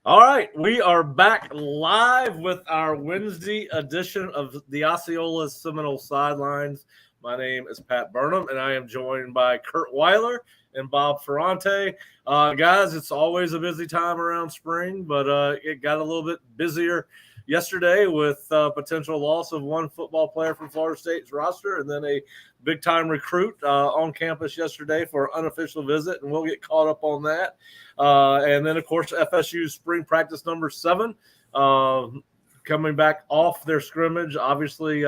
All right, we are back live with our Wednesday edition of the Osceola Seminole Sidelines. My name is Pat Burnham, and I am joined by Curt Weiler and Bob Ferrante. Guys, it's always a busy time around spring, but it got a little bit busier yesterday with potential loss of one football player from Florida State's roster, and then a big-time recruit on campus yesterday for an unofficial visit, and we'll get caught up on that. And then, of course, FSU's spring practice number 7 coming back off their scrimmage. Obviously,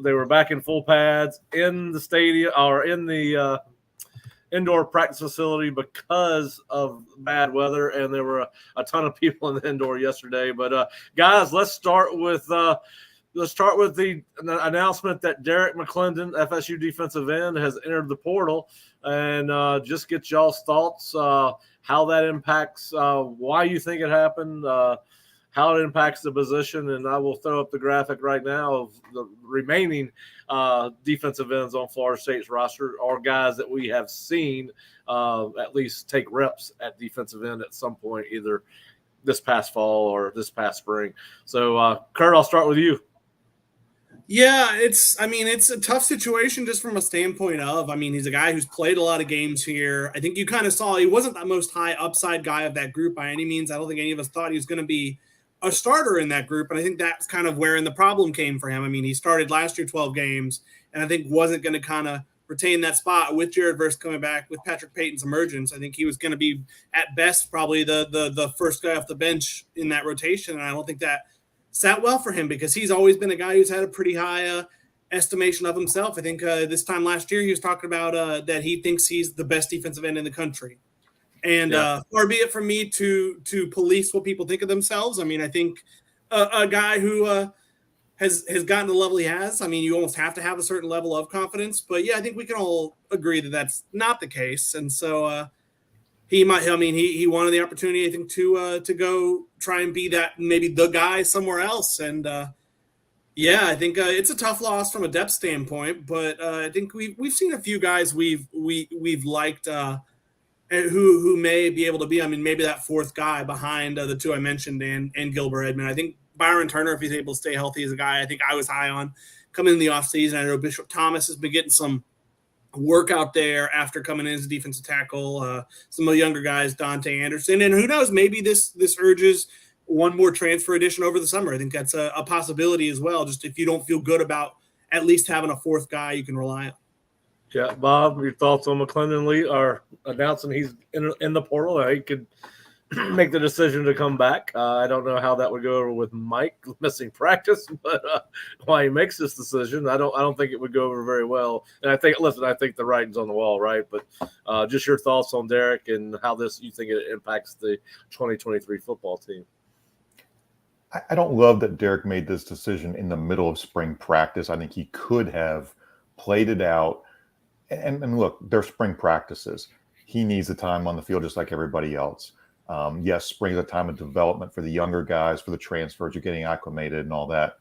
they were back in full pads in the stadium or in the indoor practice facility because of bad weather, and there were a ton of people in the indoor yesterday. But guys, let's start with the announcement that Derrick McClendon, FSU defensive end, has entered the portal, and just get y'all's thoughts, how that impacts, why you think it happened, how it impacts the position. And I will throw up the graphic right now of the remaining defensive ends on Florida State's roster, or guys that we have seen at least take reps at defensive end at some point, either this past fall or this past spring. So, Curt, I'll start with you. Yeah, it's a tough situation just from a standpoint of, he's a guy who's played a lot of games here. I think you kind of saw he wasn't the most high upside guy of that group by any means. I don't think any of us thought he was going to be a starter in that group. And I think that's kind of wherein the problem came for him. He started last year 12 games, and I think wasn't going to kind of retain that spot with Jared Verse coming back, with Patrick Payton's emergence. I think he was going to be at best probably the first guy off the bench in that rotation. And I don't think that sat well for him, because he's always been a guy who's had a pretty high estimation of himself. I think this time last year he was talking about that he thinks he's the best defensive end in the country. And far be it from me to police what people think of themselves. I think a guy who has gotten to the level he has, you almost have to have a certain level of confidence. But yeah, I think we can all agree that that's not the case. And so he might, he wanted the opportunity, I think, to go try and be that, maybe the guy somewhere else. And yeah, I think it's a tough loss from a depth standpoint, but I think we've seen a few guys we've liked who may be able to be, maybe that fourth guy behind the two I mentioned and Gilbert Edmond. I think Byron Turner, if he's able to stay healthy, is a guy I think I was high on coming in the offseason. I know Bishop Thomas has been getting some work out there after coming in as a defensive tackle. Some of the younger guys, Dante Anderson, and who knows, maybe this urges one more transfer addition over the summer. I think that's a possibility as well, just if you don't feel good about at least having a fourth guy you can rely on. Yeah, Bob, your thoughts on McClendon Lee are announcing he's in the portal? He could make the decision to come back. I don't know how that would go over with Mike missing practice, but why he makes this decision, I don't think it would go over very well. And I think the writing's on the wall, right? But just your thoughts on Derrick and how you think it impacts the 2023 football team. I don't love that Derrick made this decision in the middle of spring practice. I think he could have played it out. And look, they're spring practices. He needs the time on the field just like everybody else. Yes, spring is a time of development for the younger guys, for the transfers, you're getting acclimated and all that.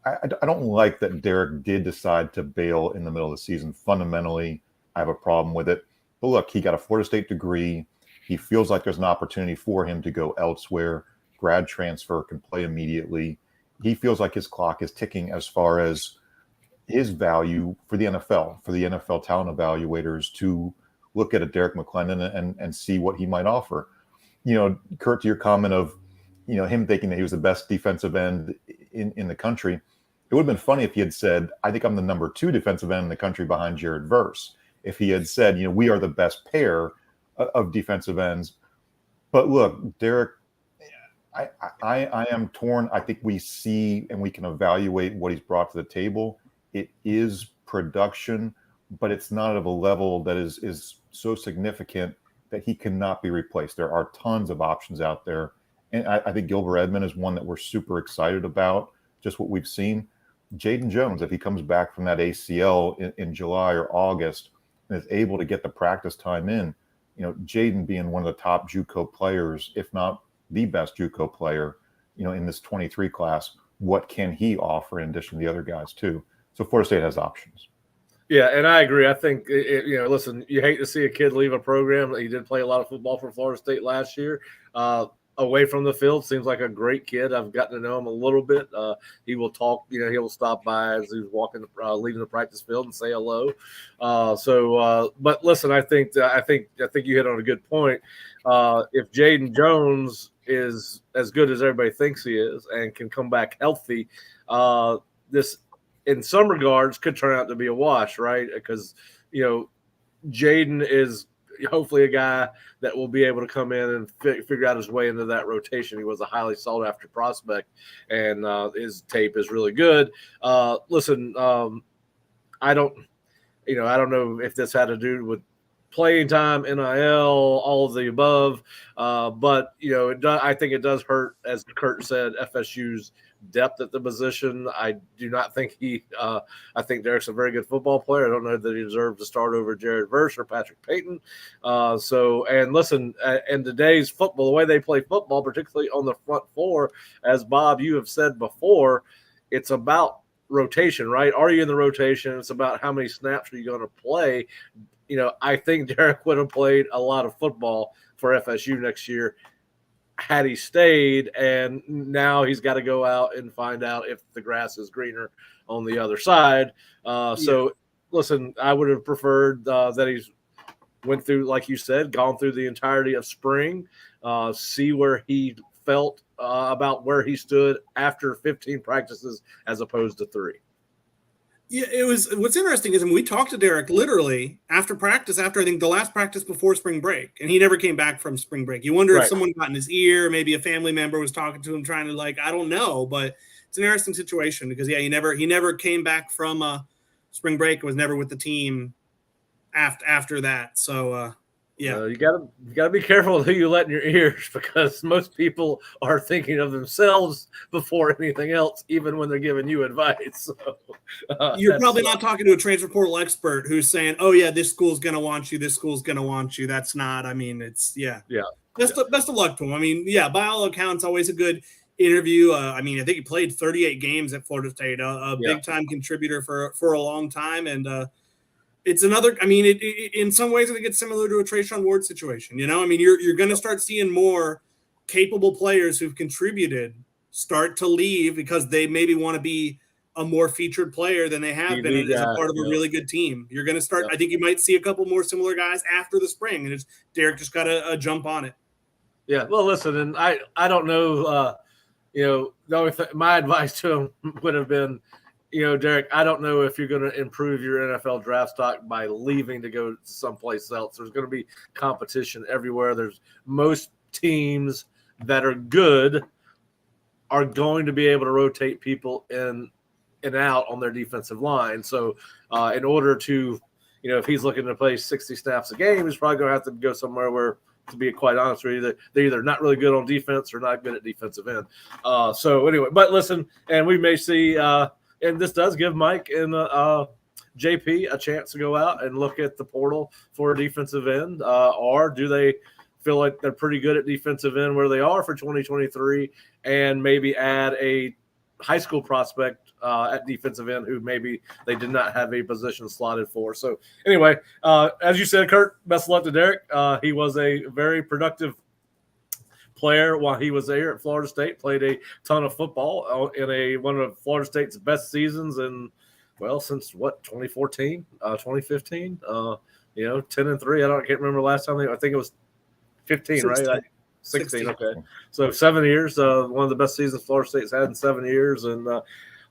I don't like that Derrick did decide to bail in the middle of the season. Fundamentally, I have a problem with it. But look, he got a Florida State degree. He feels like there's an opportunity for him to go elsewhere. Grad transfer, can play immediately. He feels like his clock is ticking as far as his value for the NFL talent evaluators to look at a Derrick McClendon and see what he might offer. Curt, to your comment of, him thinking that he was the best defensive end in the country, it would have been funny if he had said, I think I'm the number 2 defensive end in the country behind Jared Verse. If he had said, we are the best pair of defensive ends. But look, Derrick, I am torn. I think we see and we can evaluate what he's brought to the table. It is production, but it's not of a level that is so significant that he cannot be replaced. There are tons of options out there. And I think Gilbert Edmond is one that we're super excited about, just what we've seen. Jaden Jones, if he comes back from that ACL in July or August and is able to get the practice time in, Jaden being one of the top JUCO players, if not the best JUCO player, in this 23 class, what can he offer in addition to the other guys too? So Florida State has options. Yeah, and I agree. I think, listen, you hate to see a kid leave a program. He did play a lot of football for Florida State last year. away from the field, seems like a great kid. I've gotten to know him a little bit. He will talk, he'll stop by as he's walking, leaving the practice field and say hello. But listen, I think you hit on a good point. If Jaden Jones is as good as everybody thinks he is and can come back healthy, this in some regards could turn out to be a wash, right? Because, Jaden is hopefully a guy that will be able to come in and figure out his way into that rotation. He was a highly sought after prospect, and his tape is really good. Listen, I don't know if this had to do with playing time, NIL, all of the above, but I think it does hurt, as Curt said, FSU's depth at the position. I do not think I think Derrick's a very good football player. I don't know that he deserves to start over Jared Verse or Patrick Payton. And listen, in today's football, the way they play football, particularly on the front four, as Bob, you have said before, it's about rotation, right? Are you in the rotation? It's about how many snaps are you going to play. I think Derrick would have played a lot of football for FSU next year had he stayed, and now he's got to go out and find out if the grass is greener on the other side. So, listen, I would have preferred that he's went through, like you said, gone through the entirety of spring, see where he felt about where he stood after 15 practices as opposed to 3. Yeah, it was. What's interesting is when we talked to Derrick literally after practice, after I think the last practice before spring break, and he never came back from spring break. You wonder if someone got in his ear, maybe a family member was talking to him, trying to I don't know, but it's an interesting situation because he never came back from spring break. Was never with the team after that. So you gotta be careful who you let in your ears, because most people are thinking of themselves before anything else, even when they're giving you advice. So, you're probably not talking to a transfer portal expert who's saying, "Oh yeah, this school's gonna want you. This school's gonna want you." That's not. I mean, it's Best of luck to him. I mean, by all accounts, always a good interview. I think he played 38 games at Florida State, a big time contributor for a long time, and it's another. I mean, in some ways, I think it's similar to a Trayshawn Ward situation. You're going to start seeing more capable players who've contributed start to leave because they maybe want to be a more featured player than they have been as a part of a really good team. You're going to start. I think you might see a couple more similar guys after the spring, and Derrick just got to jump on it. Yeah. Well, listen, and I don't know. The only thing, my advice to him would have been, Derrick, I don't know if you're going to improve your NFL draft stock by leaving to go someplace else. There's going to be competition everywhere. There's most teams that are good are going to be able to rotate people in and out on their defensive line. So in order to, if he's looking to play 60 snaps a game, he's probably going to have to go somewhere where, to be quite honest with you, they're either not really good on defense or not good at defensive end. So anyway, but listen, and we may see and this does give Mike and JP a chance to go out and look at the portal for a defensive end, or do they feel like they're pretty good at defensive end where they are for 2023 and maybe add a high school prospect at defensive end who maybe they did not have a position slotted for. So anyway, as you said, Curt, best of luck to Derrick. He was a very productive player while he was there at Florida State, played a ton of football in one of Florida State's best seasons since 2014, 2015, 10-3. I can't remember the last time. I think it was 15, 16. Right? 16. Okay. So 7 years, one of the best seasons Florida State's had in 7 years. And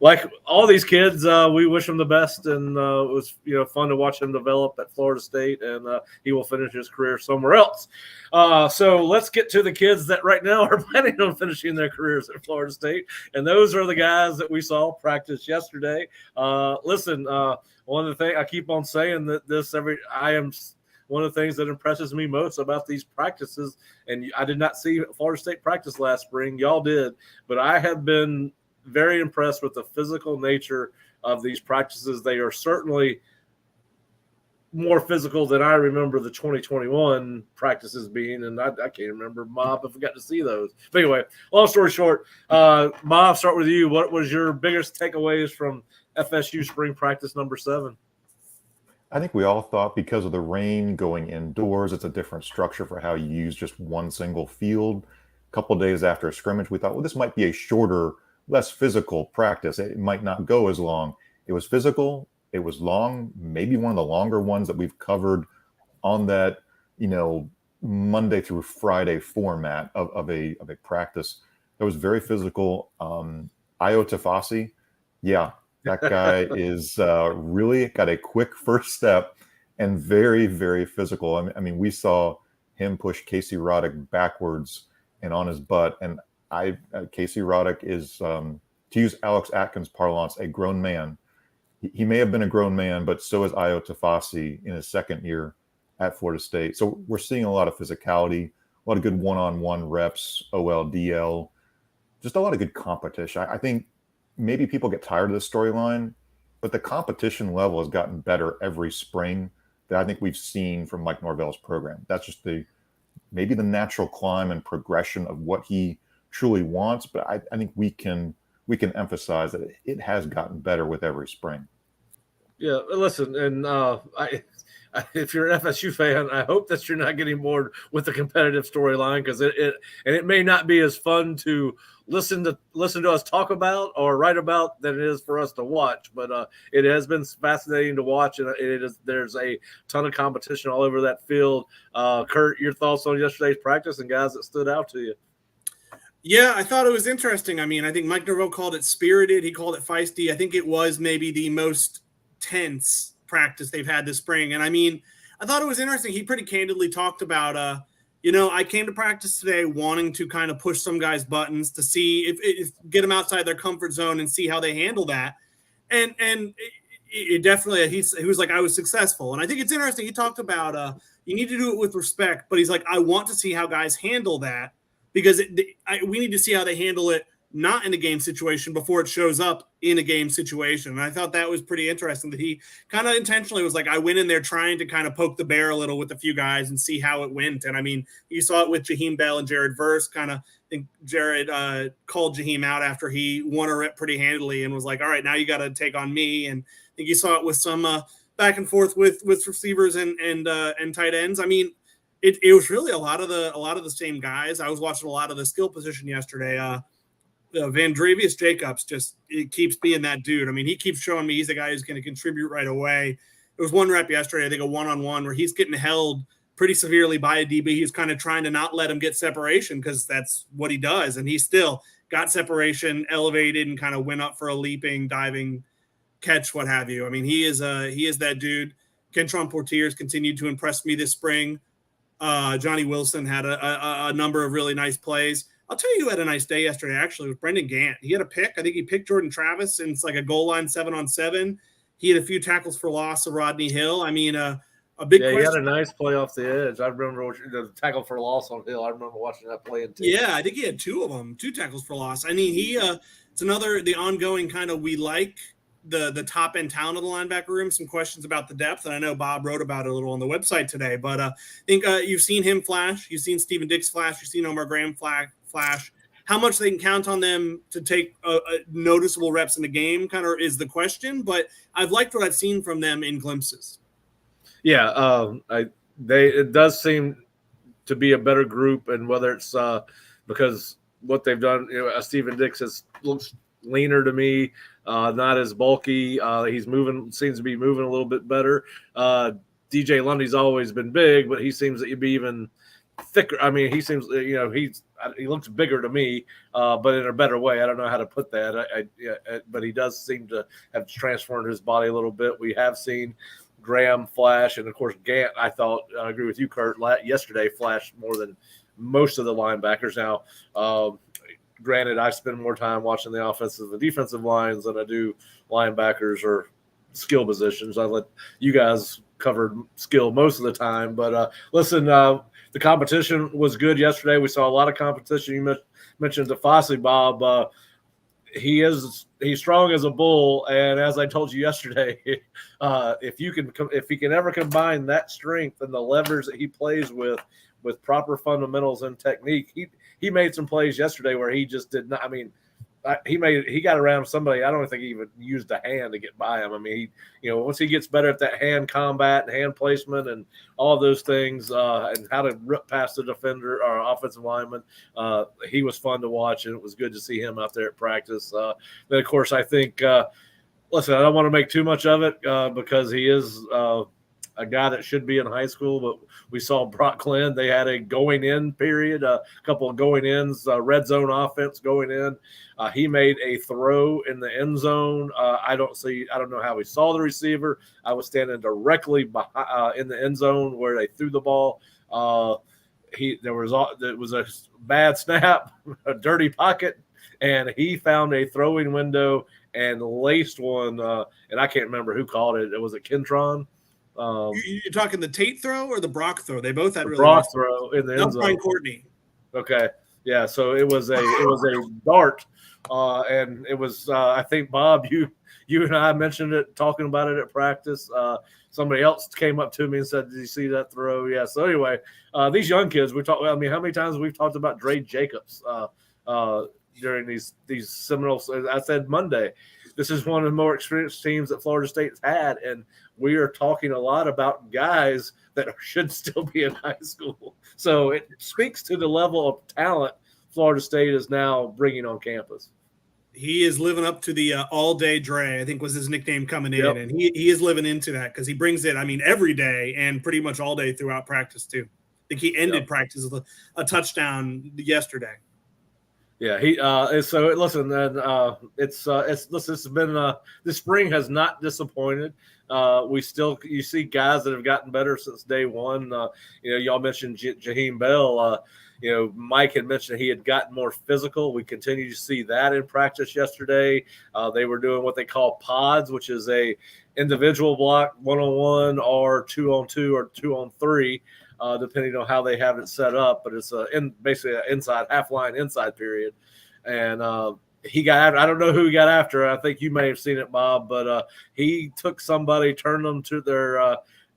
like all these kids, we wish them the best, and it was fun to watch him develop at Florida State, and he will finish his career somewhere else. So let's get to the kids that right now are planning on finishing their careers at Florida State, and those are the guys that we saw practice yesterday. Listen, one of the things I keep on saying one of the things that impresses me most about these practices, and I did not see Florida State practice last spring, y'all did, but I have been very impressed with the physical nature of these practices. They are certainly more physical than I remember the 2021 practices being, and I can't remember, Bob, if we got to see those. But anyway, long story short, Bob, start with you. What was your biggest takeaways from FSU spring practice number 7? I think we all thought because of the rain going indoors, it's a different structure for how you use just one single field. A couple of days after a scrimmage, we thought, well, this might be a shorter, less physical practice. It might not go as long. It was physical. It was long, maybe one of the longer ones that we've covered on that, Monday through Friday format of a practice. That was very physical. Io Tafasi, yeah, that guy is really got a quick first step and very, very physical. I mean, we saw him push Casey Roddick backwards and on his butt. And Casey Roddick is, to use Alex Atkins' parlance, a grown man. He may have been a grown man, but so is Io Tafasi in his second year at Florida State. So we're seeing a lot of physicality, a lot of good one-on-one reps, OL, DL, just a lot of good competition. I think maybe people get tired of this storyline, but the competition level has gotten better every spring that I think we've seen from Mike Norvell's program. That's just maybe the natural climb and progression of what he truly wants. But I think we can emphasize that it has gotten better with every spring. Yeah, listen, and if you're an FSU fan, I hope that you're not getting bored with the competitive storyline, because it may not be as fun to listen to us talk about or write about than it is for us to watch. But it has been fascinating to watch, and there's a ton of competition all over that field. Curt, your thoughts on yesterday's practice and guys that stood out to you? Yeah, I thought it was interesting. I mean, I think Mike Norvell called it spirited. He called it feisty. I think it was maybe the most tense practice they've had this spring. And I mean, I thought it was interesting. He pretty candidly talked about, I came to practice today wanting to kind of push some guys' buttons to see if get them outside their comfort zone and see how they handle that. And it definitely, he was like, I was successful. And I think it's interesting. He talked about, you need to do it with respect, but he's like, I want to see how guys handle that, because we need to see how they handle it not in a game situation before it shows up in a game situation. And I thought that was pretty interesting that he kind of intentionally was like, I went in there trying to kind of poke the bear a little with a few guys and see how it went. And I mean, you saw it with Jaheim Bell and Jared Verse. I think Jared called Jaheim out after he won a rep pretty handily and was like, all right, now you got to take on me. And I think you saw it with some back and forth with receivers and tight ends. I mean, it was really a lot of the same guys. I was watching a lot of the skill position yesterday. Vandrevius Jacobs it keeps being that dude. I mean, he keeps showing me he's the guy who's going to contribute right away. There was one rep yesterday, I think a one-on-one, where he's getting held pretty severely by a DB. He's kind of trying to not let him get separation because that's what he does. And he still got separation, elevated, and kind of went up for a leaping, diving catch, what have you. I mean, he is that dude. Kentron Portier's continued to impress me this spring. Johnny Wilson had a number of really nice plays. I'll tell you who had a nice day yesterday, actually, with Brendan Gant. He had a pick. I think he picked Jordan Travis, and it's like a goal line 7-on-7. He had a few tackles for loss of Rodney Hill. I mean, a big question. He had a nice play off the edge. I remember the tackle for loss on Hill. I remember watching that play. Yeah, I think he had two of them, 2 tackles for loss. I mean, it's the ongoing kind of, we like the top end talent of the linebacker room. Some questions about the depth, and I know Bob wrote about it a little on the website today. But I think you've seen him flash. You've seen Stephen Dix flash. You've seen Omar Graham flash. How much they can count on them to take noticeable reps in the game kind of is the question. But I've liked what I've seen from them in glimpses. Yeah, it does seem to be a better group, and whether it's because what they've done, Stephen Dix looks leaner to me, not as bulky. Seems to be moving a little bit better. DJ Lundy's always been big, but he seems to be even thicker. I mean, he seems, he looks bigger to me, but in a better way. I don't know how to put that. But he does seem to have transformed his body a little bit. We have seen Graham flash, and of course Gant, I agree with you, Curt, yesterday flashed more than most of the linebackers. Now, granted, I spend more time watching the offensive and defensive lines than I do linebackers or skill positions. I let you guys cover skill most of the time. But listen, the competition was good yesterday. We saw a lot of competition. You mentioned Tafasi, Bob. He's strong as a bull, and as I told you yesterday, if he can ever combine that strength and the levers that he plays with proper fundamentals and technique, he made some plays yesterday where he just did not. I mean, he got around somebody. I don't think he even used a hand to get by him. I mean, once he gets better at that hand combat and hand placement and all those things, and how to rip past the defender or offensive lineman, he was fun to watch, and it was good to see him out there at practice. Then, of course, I think. Listen, I don't want to make too much of it because he is a guy that should be in high school, but we saw Brock Glenn. They had a going-in period, a couple of going-ins, red zone offense going in. He made a throw in the end zone. I don't know how he saw the receiver. I was standing directly behind, in the end zone where they threw the ball. There was a bad snap, a dirty pocket, and he found a throwing window and laced one, and I can't remember who called it. Was it Kentron? You're talking the Tate throw or the Brock throw? They both had really Brock nice throw in the end zone. Brian Courtney. Okay, yeah. So it was a dart, and it was. I think Bob, you and I mentioned it, talking about it at practice. Somebody else came up to me and said, "Did you see that throw?" Yeah. So anyway, these young kids, we talk. I mean, how many times we've talked about Dre Jacobs during these Seminoles? I said Monday, this is one of the more experienced teams that Florida State's had, and we are talking a lot about guys that should still be in high school. So it speaks to the level of talent Florida State is now bringing on campus. He is living up to the all-day Dre, I think was his nickname coming in, and he is living into that because he brings it, I mean, every day and pretty much all day throughout practice too. I think he ended practice with a touchdown yesterday. Yeah, so listen, it's been this spring has not disappointed. You see guys that have gotten better since day one. Y'all mentioned Jaheim Bell. Mike had mentioned he had gotten more physical. We continue to see that in practice yesterday. They were doing what they call pods, which is a individual block, 1-on-1 or 2-on-2 or 2-on-3. Depending on how they have it set up, but it's basically an inside half line inside period. And he got, I don't know who he got after. I think you may have seen it, Bob, but he took somebody, turned them to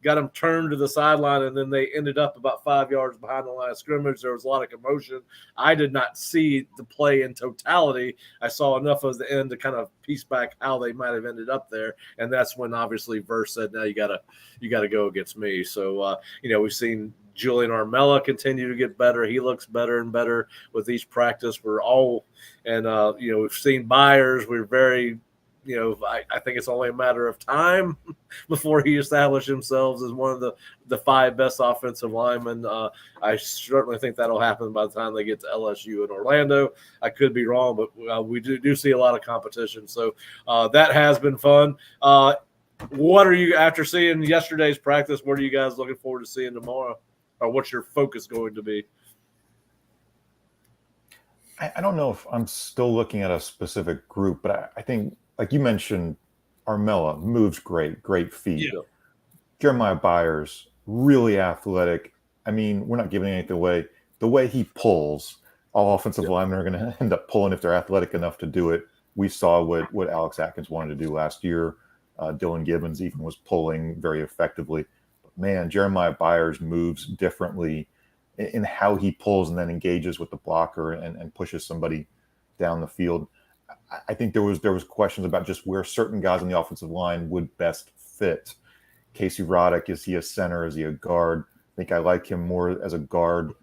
got them turned to the sideline, and then they ended up about 5 yards behind the line of scrimmage. There was a lot of commotion. I did not see the play in totality. I saw enough of the end to kind of piece back how they might have ended up there, and that's when obviously Verse said, "Now you gotta go against me." So we've seen Julian Armella continue to get better. He looks better and better with each practice. We've seen Byers. We're very. I think it's only a matter of time before he established himself as one of the 5 best offensive linemen. I certainly think that'll happen by the time they get to LSU and Orlando. I could be wrong, but we do see a lot of competition. So that has been fun. What are you, after seeing yesterday's practice, what are you guys looking forward to seeing tomorrow? Or what's your focus going to be? I don't know if I'm still looking at a specific group, but I think, like you mentioned, Armella moves great feet. Yeah. Jeremiah Byers, really athletic. I mean, we're not giving anything away. The way he pulls, all offensive linemen are going to end up pulling if they're athletic enough to do it. We saw what Alex Atkins wanted to do last year. Dylan Gibbons even was pulling very effectively. But man, Jeremiah Byers moves differently in how he pulls and then engages with the blocker and pushes somebody down the field. I think there was questions about just where certain guys on the offensive line would best fit. Casey Roddick, is he a center? Is he a guard? I think I like him more as a guard.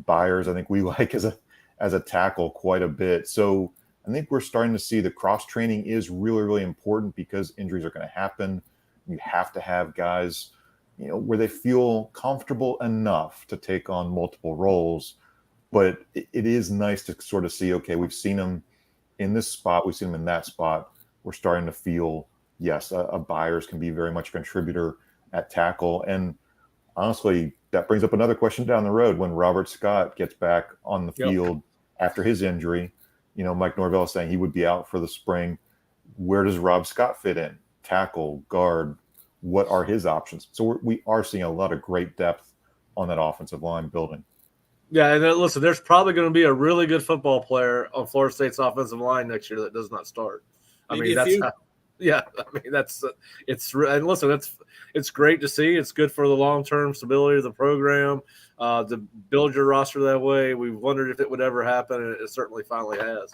Byers, I think we like as a tackle quite a bit. So I think we're starting to see the cross training is really, really important because injuries are going to happen. You have to have guys, where they feel comfortable enough to take on multiple roles. But it is nice to sort of see, okay, we've seen them in this spot, we've seen them in that spot. We're starting to feel, yes, a Byers can be very much a contributor at tackle. And honestly, that brings up another question down the road when Robert Scott gets back on the field after his injury. Mike Norvell is saying he would be out for the spring. Where does Rob Scott fit in? Tackle, guard, what are his options? So we are seeing a lot of great depth on that offensive line building. Yeah, and listen, there's probably going to be a really good football player on Florida State's offensive line next year that does not start. And listen, it's great to see. It's good for the long-term stability of the program to build your roster that way. We've wondered if it would ever happen, and it certainly finally has.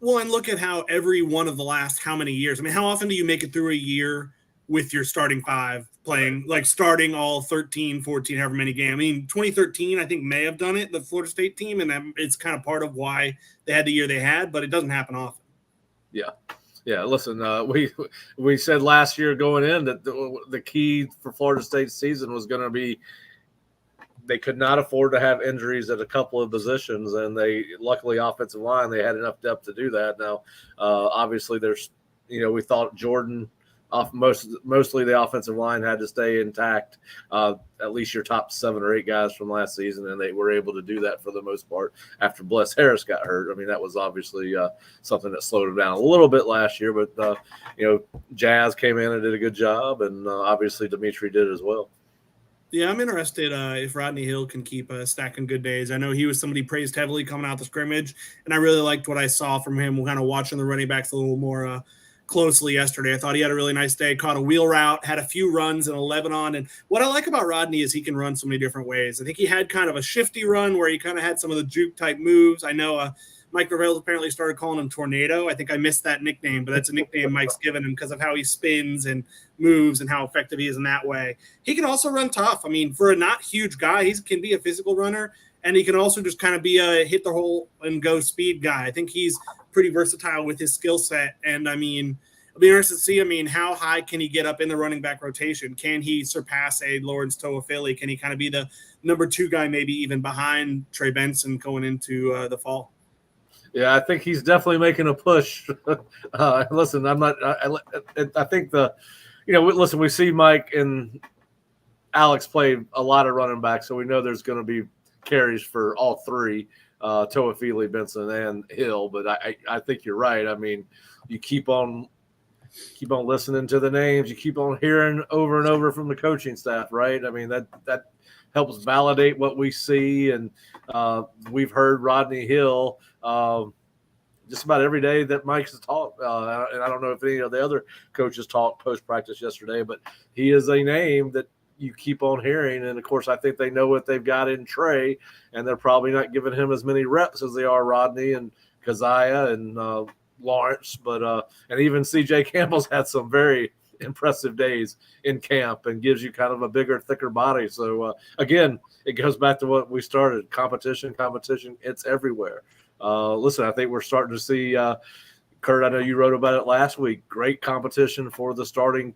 Well, and look at how every one of the last how many years. I mean, how often do you make it through a year with your starting five playing, like starting all 13, 14, however many games? I mean, 2013, I think, may have done it, the Florida State team, and it's kind of part of why they had the year they had, but it doesn't happen often. Yeah. Yeah, listen, we said last year going in that the key for Florida State's season was going to be they could not afford to have injuries at a couple of positions, and they luckily offensive line they had enough depth to do that. Now, obviously, there's we thought Jordan off mostly the offensive line had to stay intact, at least your top 7 or 8 guys from last season, and they were able to do that for the most part after Bless Harris got hurt. I mean, that was obviously something that slowed him down a little bit last year, but Jazz came in and did a good job, and obviously Dimitri did as well. Yeah, I'm interested if Rodney Hill can keep stacking good days. I know he was somebody praised heavily coming out the scrimmage, and I really liked what I saw from him kind of watching the running backs a little more closely yesterday. I thought he had a really nice day, caught a wheel route, had a few runs in a Lebanon. And what I like about Rodney is he can run so many different ways. I think he had kind of a shifty run where he kind of had some of the juke type moves. I know Mike Norvell apparently started calling him Tornado. I think I missed that nickname, but that's a nickname Mike's given him because of how he spins and moves and how effective he is in that way. He can also run tough. I mean, for a not huge guy, he can be a physical runner, and he can also just kind of be a hit the hole and go speed guy. I think he's pretty versatile with his skill set. And I mean, I'll be interested to see, how high can he get up in the running back rotation? Can he surpass a Lawrence Toafili? Can he kind of be the number 2 guy, maybe even behind Trey Benson going into the fall? Yeah, I think he's definitely making a push. Listen, I'm not. I think listen, we see Mike and Alex play a lot of running backs, so we know there's going to be carries for all 3, Toafili, Benson, and Hill. But I think you're right. I mean, you keep on listening to the names, you keep on hearing over and over from the coaching staff, right? I mean, that helps validate what we see, and we've heard Rodney Hill just about every day that Mike has talked, and I don't know if any of the other coaches talked post-practice yesterday, but he is a name that you keep on hearing, and of course I think they know what they've got in Trey, and they're probably not giving him as many reps as they are Rodney and Keziah and Lawrence, but and even CJ Campbell's had some very impressive days in camp and gives you kind of a bigger, thicker body. So again, it goes back to what we started: competition. It's everywhere. Listen, I think we're starting to see, Curt, I know you wrote about it last week. Great competition for the starting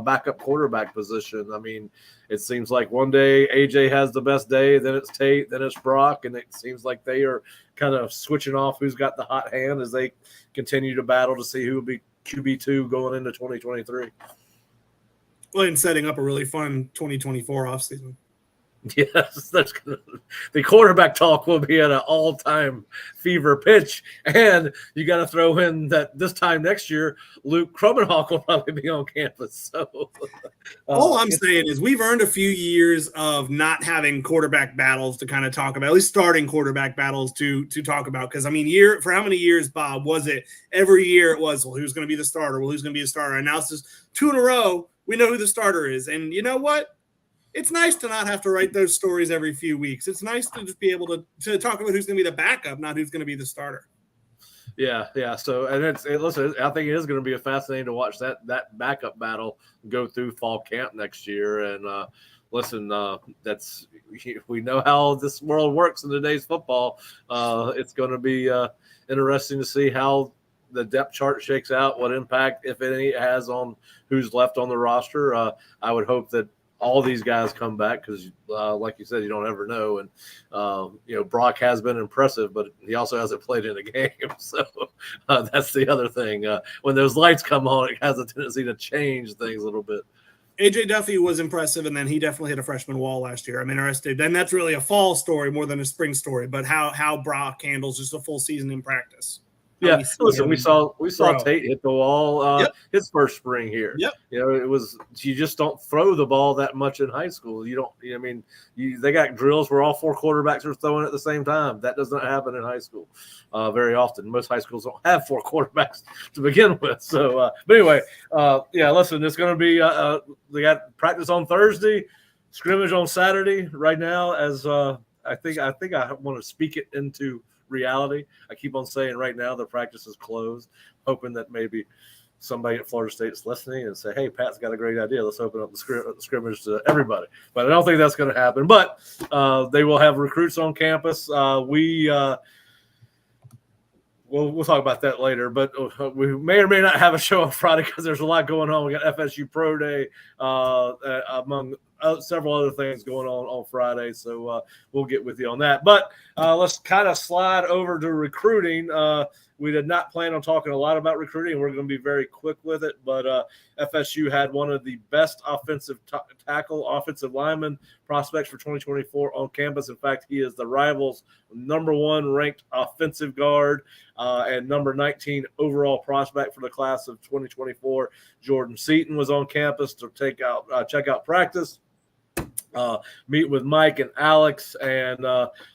backup quarterback position. I mean, it seems like one day AJ has the best day, then it's Tate, then it's Brock, and it seems like they are kind of switching off who's got the hot hand as they continue to battle to see who will be QB2 going into 2023. Well, and setting up a really fun 2024 offseason. Yes, the quarterback talk will be at an all-time fever pitch, and you got to throw in that this time next year, Luke Krummenhoek will probably be on campus. So, all I'm saying is we've earned a few years of not having quarterback battles to kind of talk about, at least starting quarterback battles to talk about. Because I mean, for how many years, Bob, was it? Every year it was, well, who's going to be the starter? Well, who's going to be the starter? And now it's just 2 in a row. We know who the starter is, and you know what? It's nice to not have to write those stories every few weeks. It's nice to just be able to talk about who's going to be the backup, not who's going to be the starter. Yeah. So, and listen, I think it is going to be fascinating to watch that backup battle go through fall camp next year. And listen, we know how this world works in today's football. It's going to be interesting to see how the depth chart shakes out, what impact, if any, it has on who's left on the roster. I would hope that all these guys come back because, like you said, you don't ever know. And, Brock has been impressive, but he also hasn't played in a game. So that's the other thing. When those lights come on, it has a tendency to change things a little bit. AJ Duffy was impressive, and then he definitely hit a freshman wall last year. I'm interested. And that's really a fall story more than a spring story, but how Brock handles just a full season in practice. Yeah, listen, we saw Tate hit the wall his first spring here. Yep. It was, you just don't throw the ball that much in high school. They got drills where all 4 quarterbacks are throwing at the same time. That does not happen in high school very often. Most high schools don't have 4 quarterbacks to begin with. So, but anyway, listen, it's going to be they got practice on Thursday, scrimmage on Saturday right now as I think I want to speak it into reality. I keep on saying right now the practice is closed, hoping that maybe somebody at Florida State is listening and say, hey, Pat's got a great idea. Let's open up the scrimmage to everybody. But I don't think that's going to happen. But they will have recruits on campus. We'll talk about that later, but we may or may not have a show on Friday because there's a lot going on. We got FSU Pro Day, among several other things going on Friday, so we'll get with you on that. But let's kind of slide over to recruiting. We did not plan on talking a lot about recruiting. We're going to be very quick with it, but FSU had one of the best offensive lineman prospects for 2024 on campus. In fact, he is the Rivals' #1 ranked offensive guard and number 19 overall prospect for the class of 2024. Jordan Seaton was on campus to check out practice. Meet with Mike and Alex, and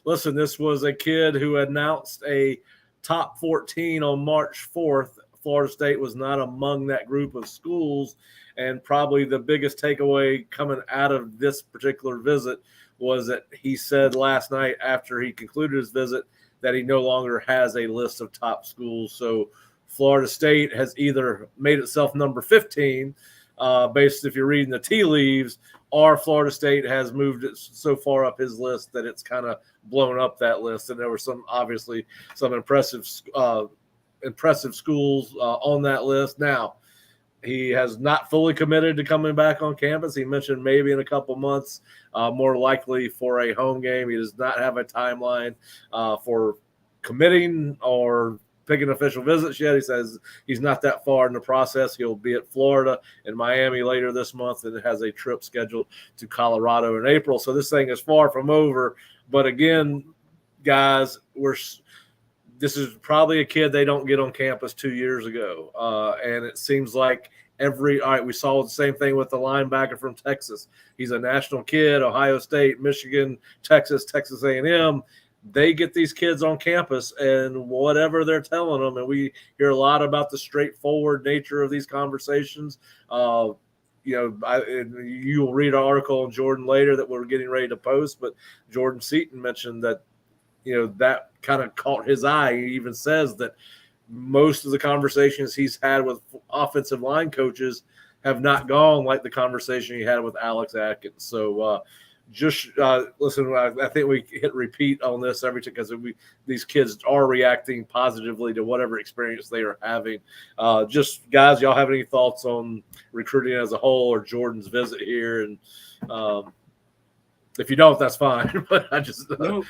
listen, this was a kid who announced a top 14 on March 4th. Florida State was not among that group of schools, and probably the biggest takeaway coming out of this particular visit was that he said last night after he concluded his visit that he no longer has a list of top schools. So Florida State has either made itself number 15, based if you're reading the tea leaves, or Florida State has moved it so far up his list that it's kind of blown up that list. And there were obviously some impressive schools on that list. Now, he has not fully committed to coming back on campus. He mentioned maybe in a couple months, more likely for a home game. He does not have a timeline for committing or picking official visits yet. He says he's not that far in the process. He'll be at Florida and Miami later this month, and has a trip scheduled to Colorado in April. So this thing is far from over. But again, guys, this is probably a kid they don't get on campus 2 years ago. And it seems like we saw the same thing with the linebacker from Texas. He's a national kid, Ohio State, Michigan, Texas A&M. They get these kids on campus and whatever they're telling them. And we hear a lot about the straightforward nature of these conversations. You will read an article on Jordan later that we're getting ready to post, but Jordan Seaton mentioned that, that kind of caught his eye. He even says that most of the conversations he's had with offensive line coaches have not gone like the conversation he had with Alex Atkins. So, listen, I think we hit repeat on this every time because these kids are reacting positively to whatever experience they are having. Just guys, y'all have any thoughts on recruiting as a whole or Jordan's visit here? And if you don't, that's fine. But I just no.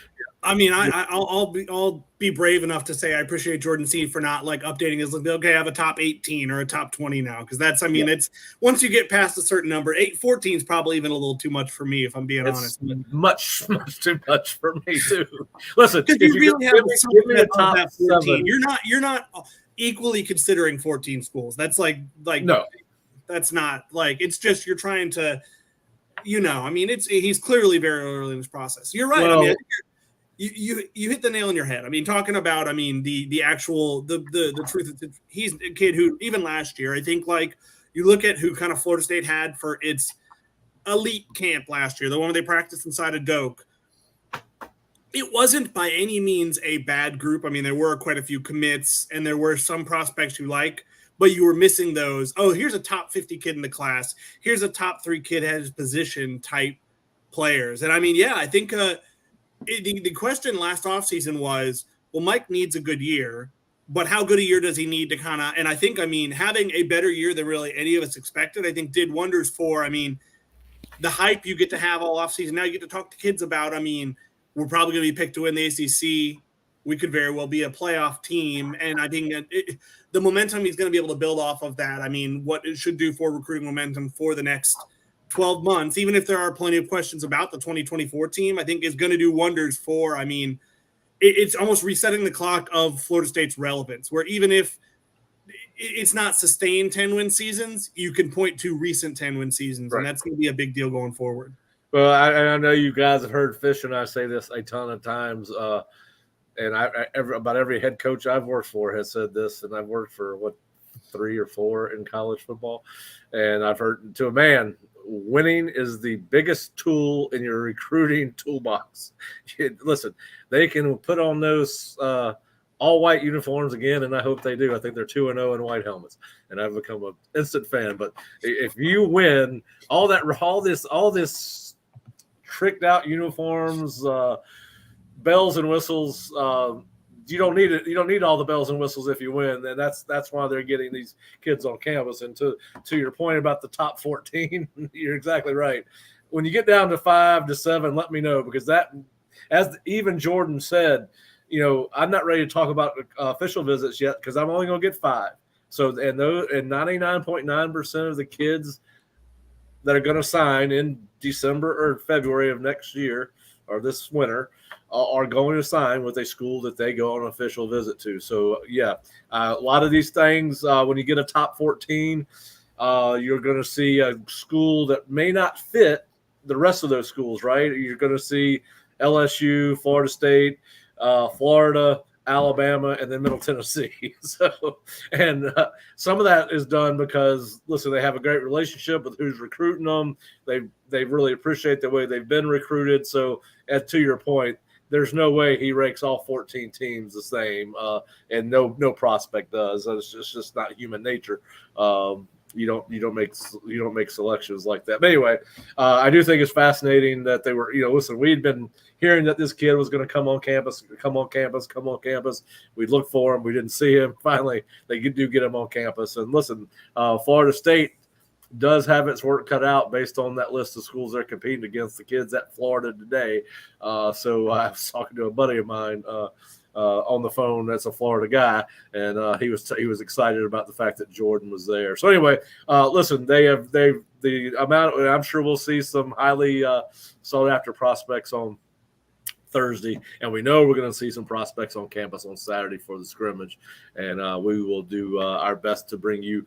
I mean, I'll be brave enough to say I appreciate Jordan C for not updating his list. Okay, I have a top 18 or a top 20 now, because it's once you get past a certain number, 14 is probably even a little too much for me, if I'm being honest. Much too much for me too. Listen, if you really have give me a top 14, you're not equally considering 14 schools. That's no, that's not it's just you're trying to, he's clearly very early in this process. You're right. Well, I think you hit the nail on your head. I mean, talking about, the actual, the truth. He's a kid who, even last year, I think, you look at who kind of Florida State had for its elite camp last year, the one where they practiced inside of Doak. It wasn't by any means a bad group. I mean, there were quite a few commits, and there were some prospects you but you were missing those. Oh, here's a top 50 kid in the class. Here's a top 3 kid at his position type players. And I think the question last offseason was, well, Mike needs a good year, but how good a year does he need to kind of, and I think, having a better year than really any of us expected, I think did wonders for, the hype you get to have all offseason. Now you get to talk to kids about, we're probably going to be picked to win the ACC. We could very well be a playoff team. And I think the momentum he's going to be able to build off of that, what it should do for recruiting momentum for the next 12 months, even if there are plenty of questions about the 2024 team, I think is going to do wonders for, it's almost resetting the clock of Florida State's relevance, where even if it's not sustained 10-win seasons, you can point to recent 10-win seasons, right. And that's going to be a big deal going forward. Well, I know you guys have heard Fish and I say this a ton of times, and about every head coach I've worked for has said this, and I've worked for 3 or 4 in college football, and I've heard to a man, winning is the biggest tool in your recruiting toolbox. Listen, they can put on those all white uniforms again, and I hope they do. I think they're 2-0 in white helmets, and I've become an instant fan. But if you win, all this tricked out uniforms, bells and whistles. You don't need it. You don't need all the bells and whistles if you win, and that's why they're getting these kids on campus. And to your point about the top 14, you're exactly right. When you get down to 5 to 7, let me know, because that, as even Jordan said, I'm not ready to talk about official visits yet because I'm only going to get 5. So and 99.9% of the kids that are going to sign in December or February of next year or this winter are going to sign with a school that they go on an official visit to. So, yeah, a lot of these things, when you get a top 14, you're going to see a school that may not fit the rest of those schools, right? You're going to see LSU, Florida State, Florida, Alabama, and then Middle Tennessee. So, and some of that is done because, listen, they have a great relationship with who's recruiting them. They really appreciate the way they've been recruited. So, to your point, there's no way he ranks all 14 teams the same, and no prospect does. It's just not human nature. You don't make selections like that. But anyway, I do think it's fascinating that they were. Listen, we'd been hearing that this kid was going to come on campus. We'd look for him. We didn't see him. Finally, they do get him on campus. And listen, Florida State does have its work cut out based on that list of schools they're competing against, the kids at Florida today. So I was talking to a buddy of mine on the phone that's a Florida guy, and he was excited about the fact that Jordan was there. So anyway, listen, the amount, I'm sure we'll see some highly sought after prospects on Thursday, and we know we're going to see some prospects on campus on Saturday for the scrimmage, and we will do our best to bring you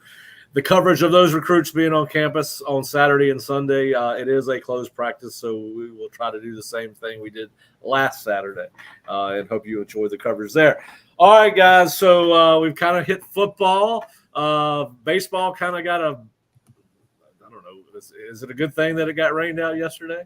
the coverage of those recruits being on campus on Saturday and Sunday. It is a closed practice, so we will try to do the same thing we did last Saturday, and hope you enjoy the coverage there. All right, guys, so we've kind of hit football. Baseball kind of got I don't know, is it a good thing that it got rained out yesterday?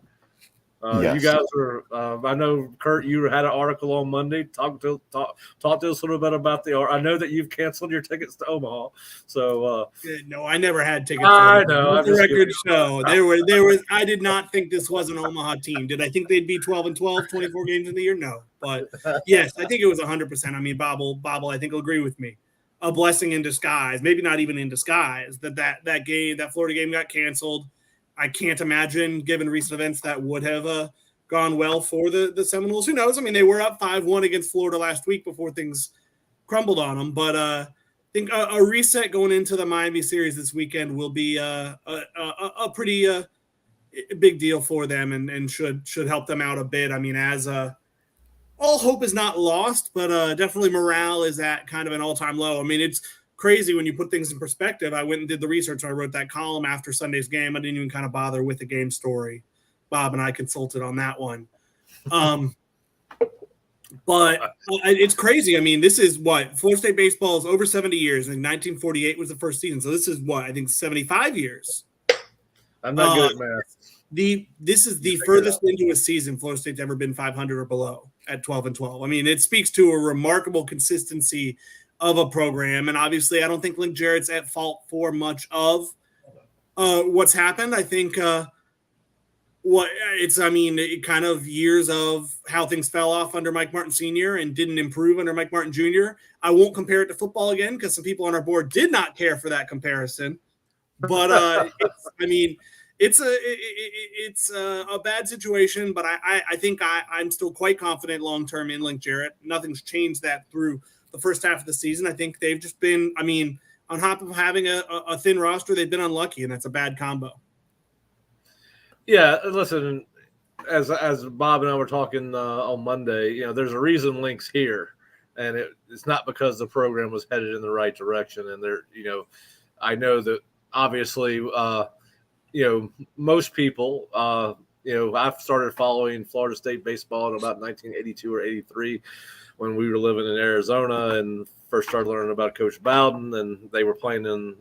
Yes. You guys are. I know, Curt, you had an article on Monday. Talk to us a little bit about I know that you've canceled your tickets to Omaha. So no, I never had tickets. I know. The record show there was. I did not think this was an Omaha team. Did I think they'd be 12-12, 24 games in the year? No, but yes, I think it was 100%. I mean, Bobble, I think will agree with me. A blessing in disguise, maybe not even in disguise. That game, that Florida game, got canceled. I can't imagine, given recent events, that would have gone well for the Seminoles. Who knows? I mean, they were up 5-1 against Florida last week before things crumbled on them. But I think a reset going into the Miami series this weekend will be a pretty big deal for them and should help them out a bit. I mean, as all hope is not lost, but definitely morale is at kind of an all-time low. I mean, it's crazy when you put things in perspective. I went and did the research. I wrote that column after Sunday's game. I didn't even kind of bother with the game story. Bob and I consulted on that one. But it's crazy. I mean, this is what Florida State baseball is over 70 years. And 1948 was the first season. So this is what, I think 75 years. I'm not good at math. This is the furthest into a season Florida State's ever been 500 or below at 12-12. I mean, it speaks to a remarkable consistency of a program. And obviously, I don't think Link Jarrett's at fault for much of what's happened. I think it kind of years of how things fell off under Mike Martin Sr. and didn't improve under Mike Martin Jr. I won't compare it to football again because some people on our board did not care for that comparison. But it's a bad situation. But I think I'm still quite confident long term in Link Jarrett. Nothing's changed that through the first half of the season. I think they've just been, on top of having a thin roster, they've been unlucky, and that's a bad combo. Yeah, listen, as Bob and I were talking on Monday, there's a reason Link's here, and it's not because the program was headed in the right direction. And I know that obviously, most people, I've started following Florida State baseball in about 1982 or 83 when we were living in Arizona and first started learning about Coach Bowden, and they were playing in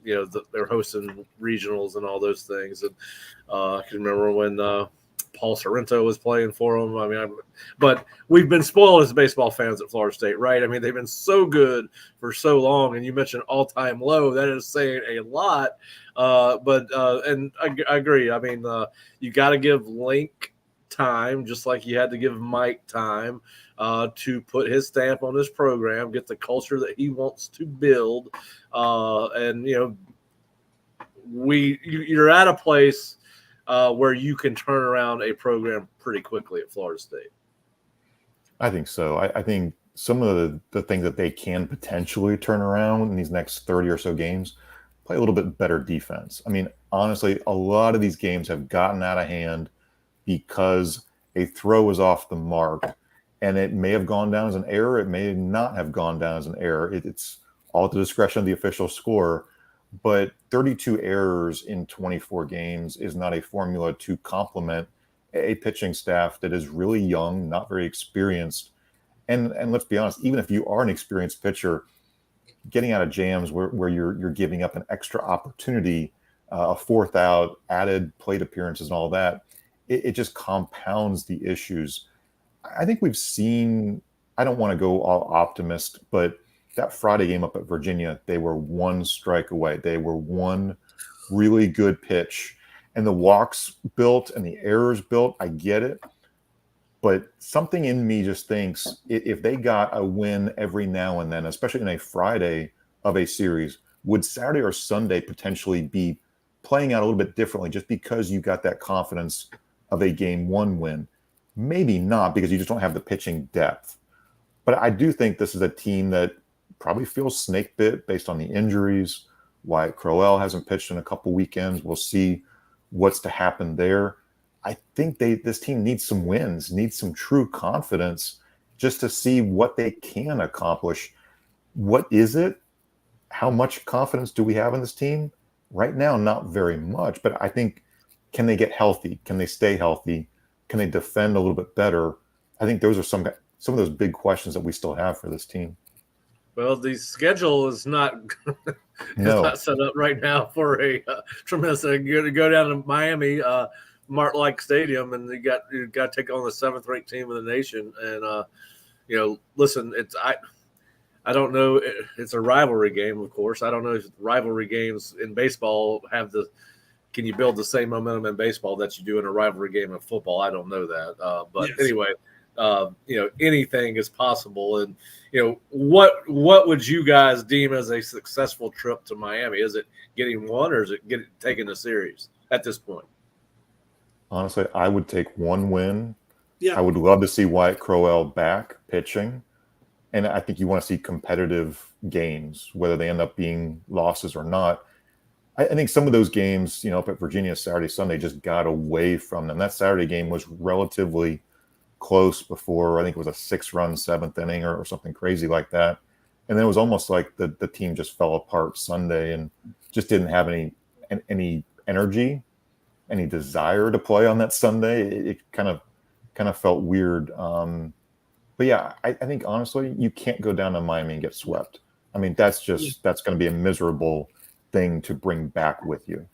they're hosting regionals and all those things. And I can remember when Paul Sorrento was playing for them. I mean, but we've been spoiled as baseball fans at Florida State, right? I mean, they've been so good for so long, and you mentioned all-time low. That is saying a lot. And I agree. I mean, you got to give Link time, just like you had to give Mike time to put his stamp on this program, get the culture that he wants to build. You're at a place where you can turn around a program pretty quickly at Florida State. I think so. I think some of the things that they can potentially turn around in these next 30 or so games, play a little bit better defense. I mean, honestly, a lot of these games have gotten out of hand because a throw was off the mark, and it may have gone down as an error. It may not have gone down as an error. It's all at the discretion of the official score. But 32 errors in 24 games is not a formula to complement a pitching staff that is really young, not very experienced. And let's be honest, even if you are an experienced pitcher, getting out of jams where you're giving up an extra opportunity, a fourth out, added plate appearances and all that, it just compounds the issues. I think we've seen, I don't want to go all optimist, but that Friday game up at Virginia, they were one strike away. They were one really good pitch. And the walks built and the errors built, I get it. But something in me just thinks if they got a win every now and then, especially in a Friday of a series, would Saturday or Sunday potentially be playing out a little bit differently just because you got that confidence of a game one win? Maybe not, because you just don't have the pitching depth. But I do think this is a team that probably feels snake bit based on the injuries. Wyatt Crowell hasn't pitched in a couple weekends. We'll see what's to happen there. I think this team needs some wins, needs some true confidence just to see what they can accomplish. What is it? How much confidence do we have in this team? Right now, not very much. But I think, can they get healthy? Can they stay healthy? Can they defend a little bit better? I think those are some of those big questions that we still have for this team. Well, the schedule is not not set up right now for a tremendous. To go down to Miami, Mart-like Stadium, and you got to take on the 7th-ranked team in the nation. And listen, I don't know. It's a rivalry game, of course. I don't know if rivalry games in baseball can you build the same momentum in baseball that you do in a rivalry game in football? I don't know that. But yes. Anyway, anything is possible. And, what would you guys deem as a successful trip to Miami? Is it getting one, or is it taking a series at this point? Honestly, I would take one win. Yeah. I would love to see Wyatt Crowell back pitching. And I think you want to see competitive games, whether they end up being losses or not. I think some of those games, up at Virginia Saturday, Sunday, just got away from them. That Saturday game was relatively close before, I think it was a 6-run 7th inning or something crazy like that. And then it was almost like the team just fell apart Sunday and just didn't have any energy, any desire to play on that Sunday. It kind of felt weird. But yeah, I think honestly, you can't go down to Miami and get swept. I mean, that's going to be a miserable thing to bring back with you.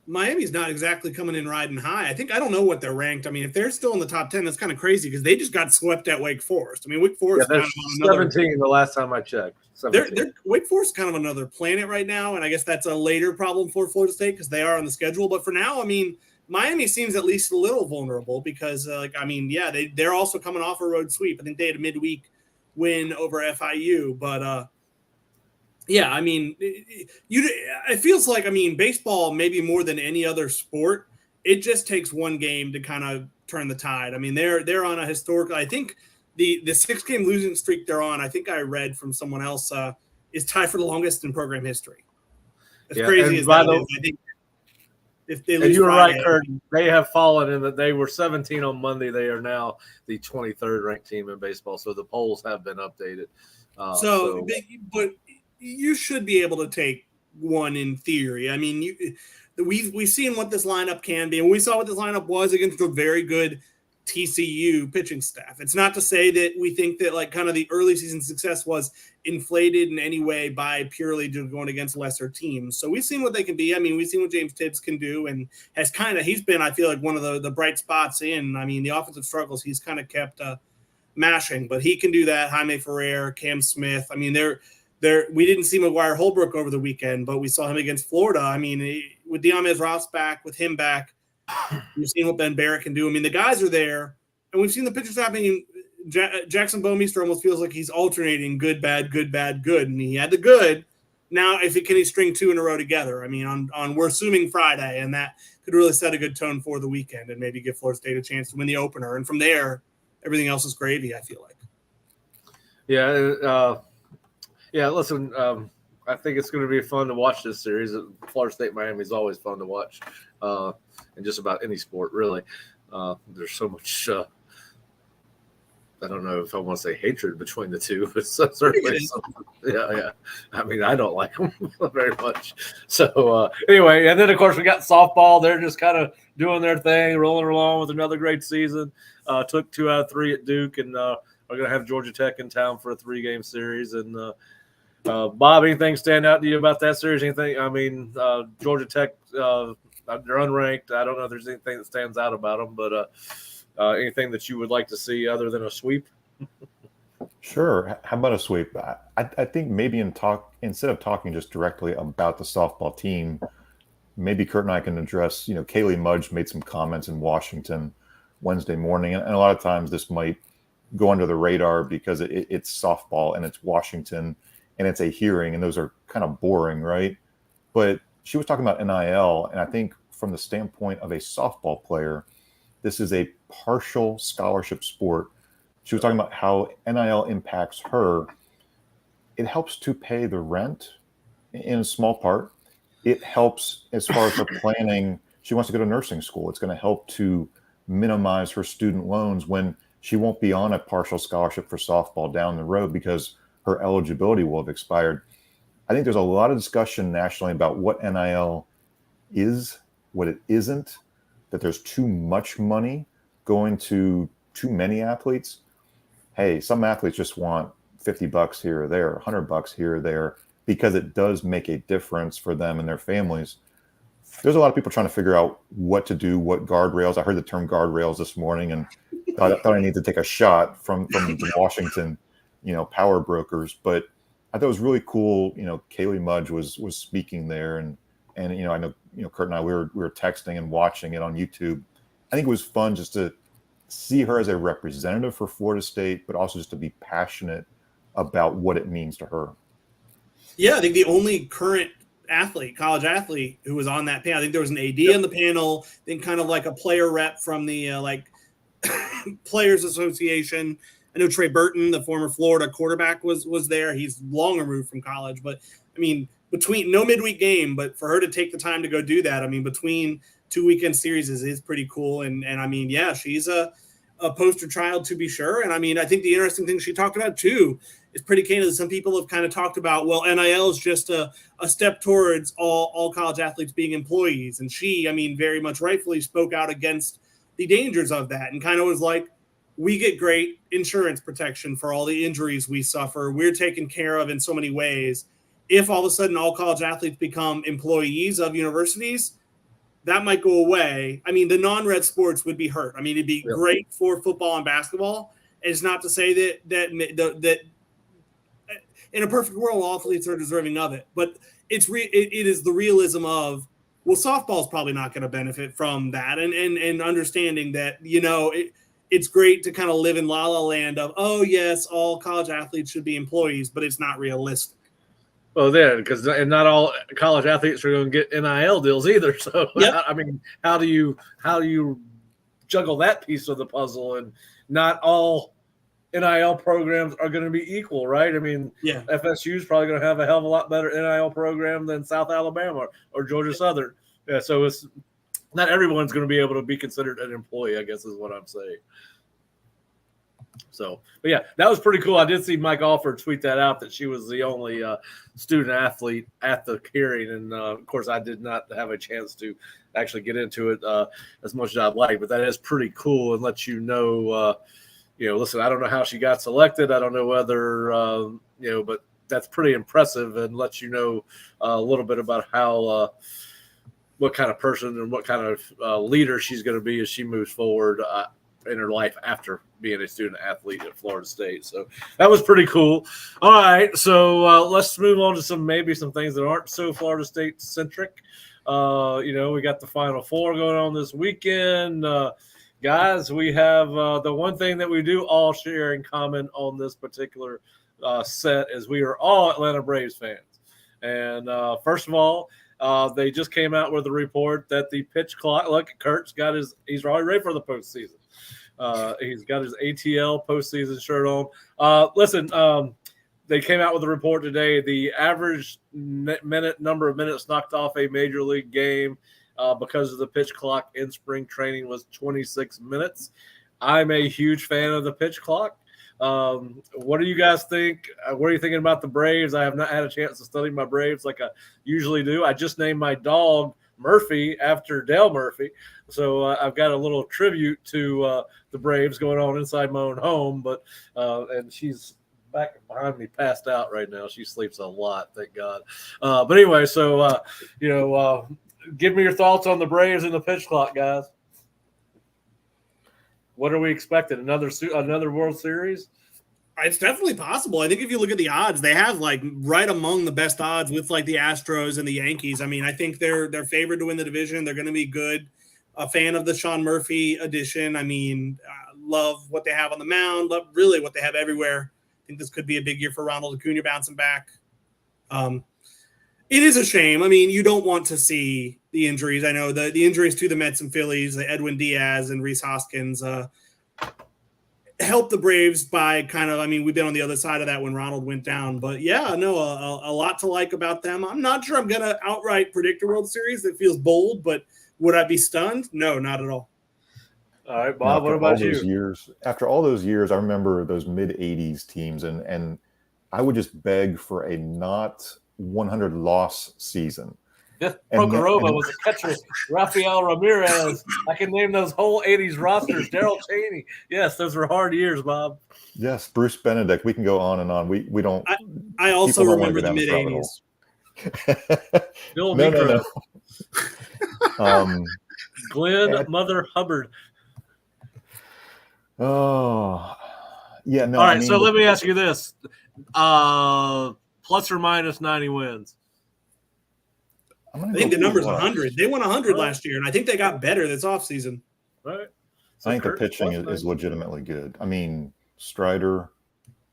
Miami's not exactly coming in riding high. I don't know what they're ranked. I mean, if they're still in the top 10, that's kind of crazy because they just got swept at Wake Forest. I mean, Wake Forest is kind of 17 the last time I checked. Wake Forest is kind of another planet right now, and I guess that's a later problem for Florida State because they are on the schedule. But for now, I mean, Miami seems at least a little vulnerable because, they're also coming off a road sweep. I think they had a midweek win over FIU, but I mean, it feels like, baseball, maybe more than any other sport, it just takes one game to kind of turn the tide. I mean, they're on a historical, I think the 6-game losing streak they're on, I think I read from someone else, is tied for the longest in program history. As crazy as that is, I think if they lose, and you were right, Curt, they have fallen in that they were 17 on Monday. They are now the 23rd ranked team in baseball. So the polls have been updated. But you should be able to take one in theory. I mean, we've seen what this lineup can be, and we saw what this lineup was against a very good TCU pitching staff. It's not to say that we think that like kind of the early season success was inflated in any way by purely just going against lesser teams. So we've seen what they can be. I mean, we've seen what James Tibbs can do, and he's been, I feel like, one of the bright spots in. I mean, the offensive struggles he's kind of kept mashing, but he can do that. Jaime Ferrer, Cam Smith. I mean, we didn't see McGuire Holbrook over the weekend, but we saw him against Florida. I mean, with Diamez Ross back, with him back, you've seen what Ben Barrett can do. I mean, the guys are there, and we've seen the pitchers happening. Jackson Bowmeister almost feels like he's alternating good, bad, good, bad, good, and he had the good. Now, can he string 2 in a row together? I mean, on we're assuming Friday, and that could really set a good tone for the weekend and maybe give Florida State a chance to win the opener. And from there, everything else is gravy, I feel like. Yeah, yeah. Listen, I think it's going to be fun to watch this series. Florida State Miami is always fun to watch, in just about any sport, really. There's so much. I don't know if I want to say hatred between the two, but certainly, yeah. I mean, I don't like them very much. So anyway, and then of course we got softball. They're just kind of doing their thing, rolling along with another great season. Took 2 out of 3 at Duke, and are going to have Georgia Tech in town for a 3-game series. And Bob, anything stand out to you about that series? Anything? I mean, Georgia Tech, they're unranked. I don't know if there's anything that stands out about them, but anything that you would like to see other than a sweep? Sure. How about a sweep? I think maybe instead of talking just directly about the softball team, maybe Curt and I can address, Kaylee Mudge made some comments in Washington Wednesday morning, and a lot of times this might go under the radar because it's softball and it's Washington and it's a hearing, and those are kind of boring, right? But she was talking about NIL, and I think from the standpoint of a softball player, this is a partial scholarship sport. She was talking about how NIL impacts her. It helps to pay the rent in a small part. It helps as far as her planning. She wants to go to nursing school. It's going to help to minimize her student loans when she won't be on a partial scholarship for softball down the road because her eligibility will have expired. I think there's a lot of discussion nationally about what NIL is, what it isn't, that there's too much money going to too many athletes. Hey, some athletes just want $50 here or there, $100 here or there, because it does make a difference for them and their families. There's a lot of people trying to figure out what to do, what guardrails. I heard the term guardrails this morning and thought I needed to take a shot from the Washington, power brokers. But I thought it was really cool. Kaylee Mudge was speaking there, and I know Curt and I we were texting and watching it on YouTube. I think it was fun just to see her as a representative for Florida State, but also just to be passionate about what it means to her. Yeah, I think the only current college athlete who was on that panel, I think there was an AD on the panel, then kind of like a player rep from the Players Association. I know Trey Burton, the former Florida quarterback, was there. He's long removed from college, but I mean, between no midweek game, but for her to take the time to go do that, I mean, between 2 weekend series is pretty cool. And I mean, yeah, she's a poster child to be sure. And I mean, I think the interesting thing she talked about too is pretty candid. Some people have kind of talked about, well, NIL is just a step towards all college athletes being employees. And she, I mean, very much rightfully spoke out against the dangers of that and kind of was like, we get great insurance protection for all the injuries we suffer. We're taken care of in so many ways. If all of a sudden all college athletes become employees of universities, that might go away. I mean, the non-red sports would be hurt. I mean, it'd be great for football and basketball. It's not to say that in a perfect world, all athletes are deserving of it. But it is the realism of, well, softball's probably not going to benefit from that. And understanding that, it's great to kind of live in la la land of, oh, yes, all college athletes should be employees, but it's not realistic. Well, then, because not all college athletes are going to get NIL deals either. So, I mean, how do you juggle that piece of the puzzle? And not all NIL programs are going to be equal, right? I mean, FSU is probably going to have a hell of a lot better NIL program than South Alabama or Georgia Southern. Yeah, so it's not everyone's going to be able to be considered an employee, I guess is what I'm saying. So, but yeah, that was pretty cool. I did see Mike Alford tweet that out, that she was the only student athlete at the hearing. And of course, I did not have a chance to actually get into it as much as I'd like, but that is pretty cool and lets you know, listen, I don't know how she got selected. I don't know whether, but that's pretty impressive and lets you know a little bit about how, what kind of person and what kind of leader she's going to be as she moves forward in her life after being a student athlete at Florida State. So that was pretty cool. All right. So let's move on to some things that aren't so Florida State centric. We got the Final Four going on this weekend. Guys, we have the one thing that we do all share in common on this particular set is we are all Atlanta Braves fans. And first of all, they just came out with a report that the pitch clock, look, Kurt's he's already ready for the postseason. He's got his ATL postseason shirt on. Listen, they came out with a report today. The average number of minutes knocked off a major league game because of the pitch clock in spring training was 26 minutes. I'm a huge fan of the pitch clock. What do you guys think? What are you thinking about the Braves? I have not had a chance to study my Braves like I usually do. I just named my dog Murphy after Dale Murphy. So I've got a little tribute to the Braves going on inside my own home. But and she's back behind me, passed out right now. She sleeps a lot, thank God. But anyway, so give me your thoughts on the Braves and the pitch clock, guys. What are we expecting? Another World Series? It's definitely possible. I think if you look at the odds, they have like right among the best odds with like the Astros and the Yankees. I mean, I think they're favored to win the division. They're going to be good. A fan of the Sean Murphy edition. I mean, love what they have on the mound. Love really what they have everywhere. I think this could be a big year for Ronald Acuna bouncing back. It is a shame. I mean, you don't want to see the injuries. I know the injuries to the Mets and Phillies, the Edwin Diaz and Rhys Hoskins, helped the Braves by kind of, I mean, we've been on the other side of that when Ronald went down. But yeah, no, a lot to like about them. I'm not sure I'm going to outright predict a World Series. That feels bold, but would I be stunned? No, not at all. All right, Bob, what about you? After all those years, I remember those mid-'80s teams, and I would just beg for a not 100 loss season. Just Prokhorova was a catcher. Rafael Ramirez. I can name those whole 80s rosters. Darrell Chaney. Yes, those were hard years, Bob. Yes, Bruce Benedict. We can go on and on. We don't. I also remember the mid-'80s. Bill No. Glenn Mother Hubbard. Oh, yeah. No. All right, so let me ask you this: plus or minus 90 wins. I think the number's 100. They won 100 last year, and I think they got better this offseason. Right. So I think the pitching is legitimately good. I mean, Strider,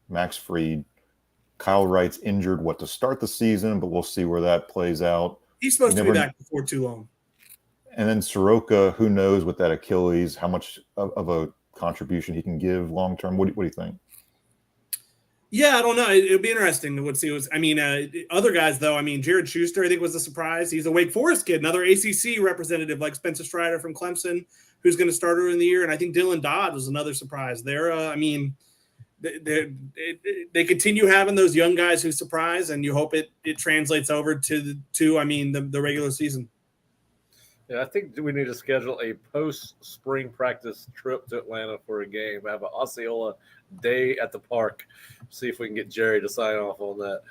Max Fried, Kyle Wright's injured to start the season, but we'll see where that plays out. He's supposed to be back before too long. And then Soroka, who knows with that Achilles, how much of a contribution he can give long term. What do you think? Yeah, I don't know. It'll be interesting to see. Other guys, though, Jared Schuster, I think, was a surprise. He's a Wake Forest kid, another ACC representative like Spencer Strider from Clemson, who's going to start early in the year. And I think Dylan Dodd was another surprise. They continue having those young guys who surprise, and you hope it translates over to the regular season. Yeah, I think we need to schedule a post-spring practice trip to Atlanta for a game. Have an Osceola day at the park. See if we can get Jerry to sign off on that.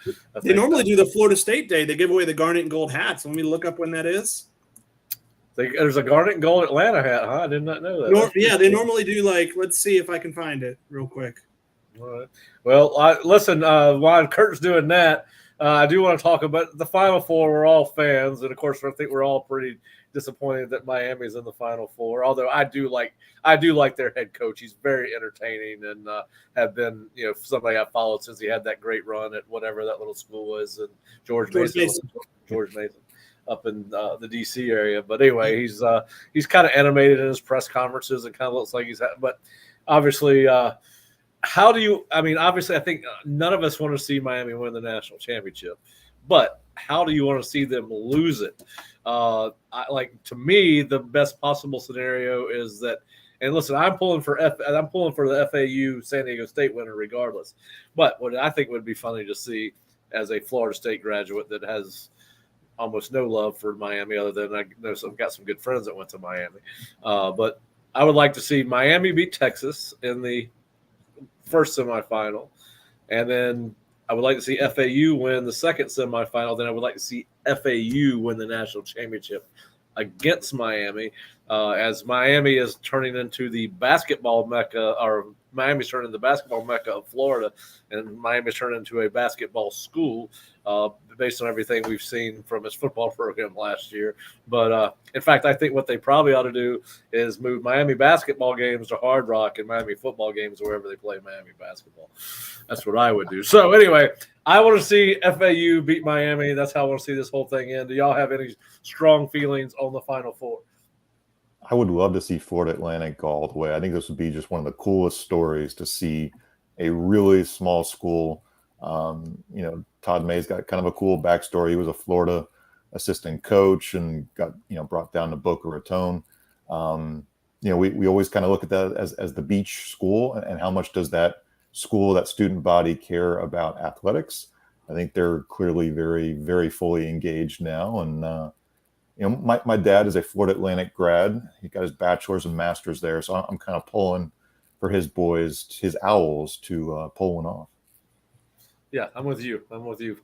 They normally do the Florida State day. They give away the garnet and gold hats. Let me look up when that is. There's a garnet and gold Atlanta hat, huh? I did not know that. They normally do let's see if I can find it real quick. All right. Well, listen, while Kurt's doing that, I do want to talk about the Final Four. We're all fans, and of course, I think we're all pretty disappointed that Miami's in the Final Four. Although I do like their head coach. He's very entertaining and have been somebody I've followed since he had that great run at whatever that little school was in George Mason up in the DC area. But anyway, he's kind of animated in his press conferences and kind of looks like but obviously. Obviously, I think none of us want to see Miami win the national championship, but how do you want to see them lose it? To me, the best possible scenario is that And listen, I'm pulling for the FAU San Diego State winner regardless. But what I think would be funny to see as a Florida State graduate that has almost no love for Miami, other than I know I've got some good friends that went to Miami. But I would like to see Miami beat Texas in the first semifinal, and then I would like to see FAU win the second semifinal. Then I would like to see FAU win the national championship against Miami, as Miami is turning into the basketball mecca, or Miami's turning into the basketball mecca of Florida, and Miami's turning into a basketball school based on everything we've seen from its football program last year. But in fact, I think what they probably ought to do is move Miami basketball games to Hard Rock and Miami football games wherever they play Miami basketball. That's what I would do. So anyway, I want to see FAU beat Miami. That's how I want to see this whole thing end. Do y'all have any strong feelings on the Final Four? I would love to see Florida Atlantic go all the way. I think this would be just one of the coolest stories to see a really small school. Todd May's got kind of a cool backstory. He was a Florida assistant coach and got, brought down to Boca Raton. We always kind of look at that as the beach school, and how much does that school, that student body, care about athletics. I think they're clearly very, very fully engaged now. And, my dad is a Florida Atlantic grad. He got his bachelor's and master's there. So I'm kind of pulling for his boys, his Owls, to pull one off. Yeah, I'm with you.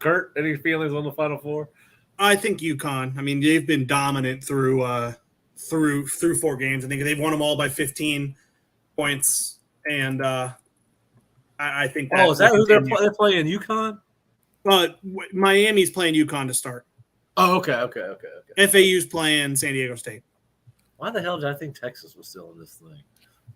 Curt, any feelings on the Final Four? I think UConn. I mean, they've been dominant through 4 games. I think they've won them all by 15 points. And I think that. Oh, is that who they're playing? UConn? Miami's playing UConn to start. Oh, okay. FAU's playing San Diego State. Why the hell did I think Texas was still in this thing?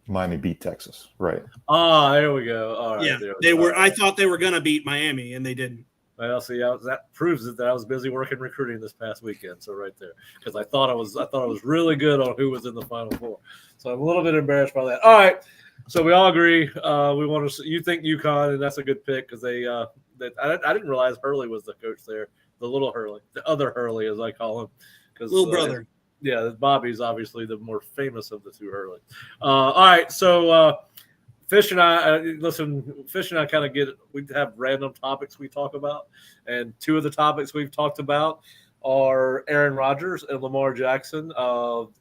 Miami beat Texas, right? Oh, there we go. All right. Yeah, they were. I thought they were going to beat Miami, and they didn't. Well, see, that proves it that I was busy working recruiting this past weekend. So right there, because I thought I was really good on who was in the Final Four. So I'm a little bit embarrassed by that. All right. So we all agree. We want to. You think UConn, and that's a good pick because they. I didn't realize Hurley was the coach there. The little Hurley, the other Hurley, as I call him, because little brother. Yeah, Bobby's obviously the more famous of the two Hurleys. All right, so Fish and I kind of we have random topics we talk about, and 2 of the topics we've talked about are Aaron Rodgers and Lamar Jackson.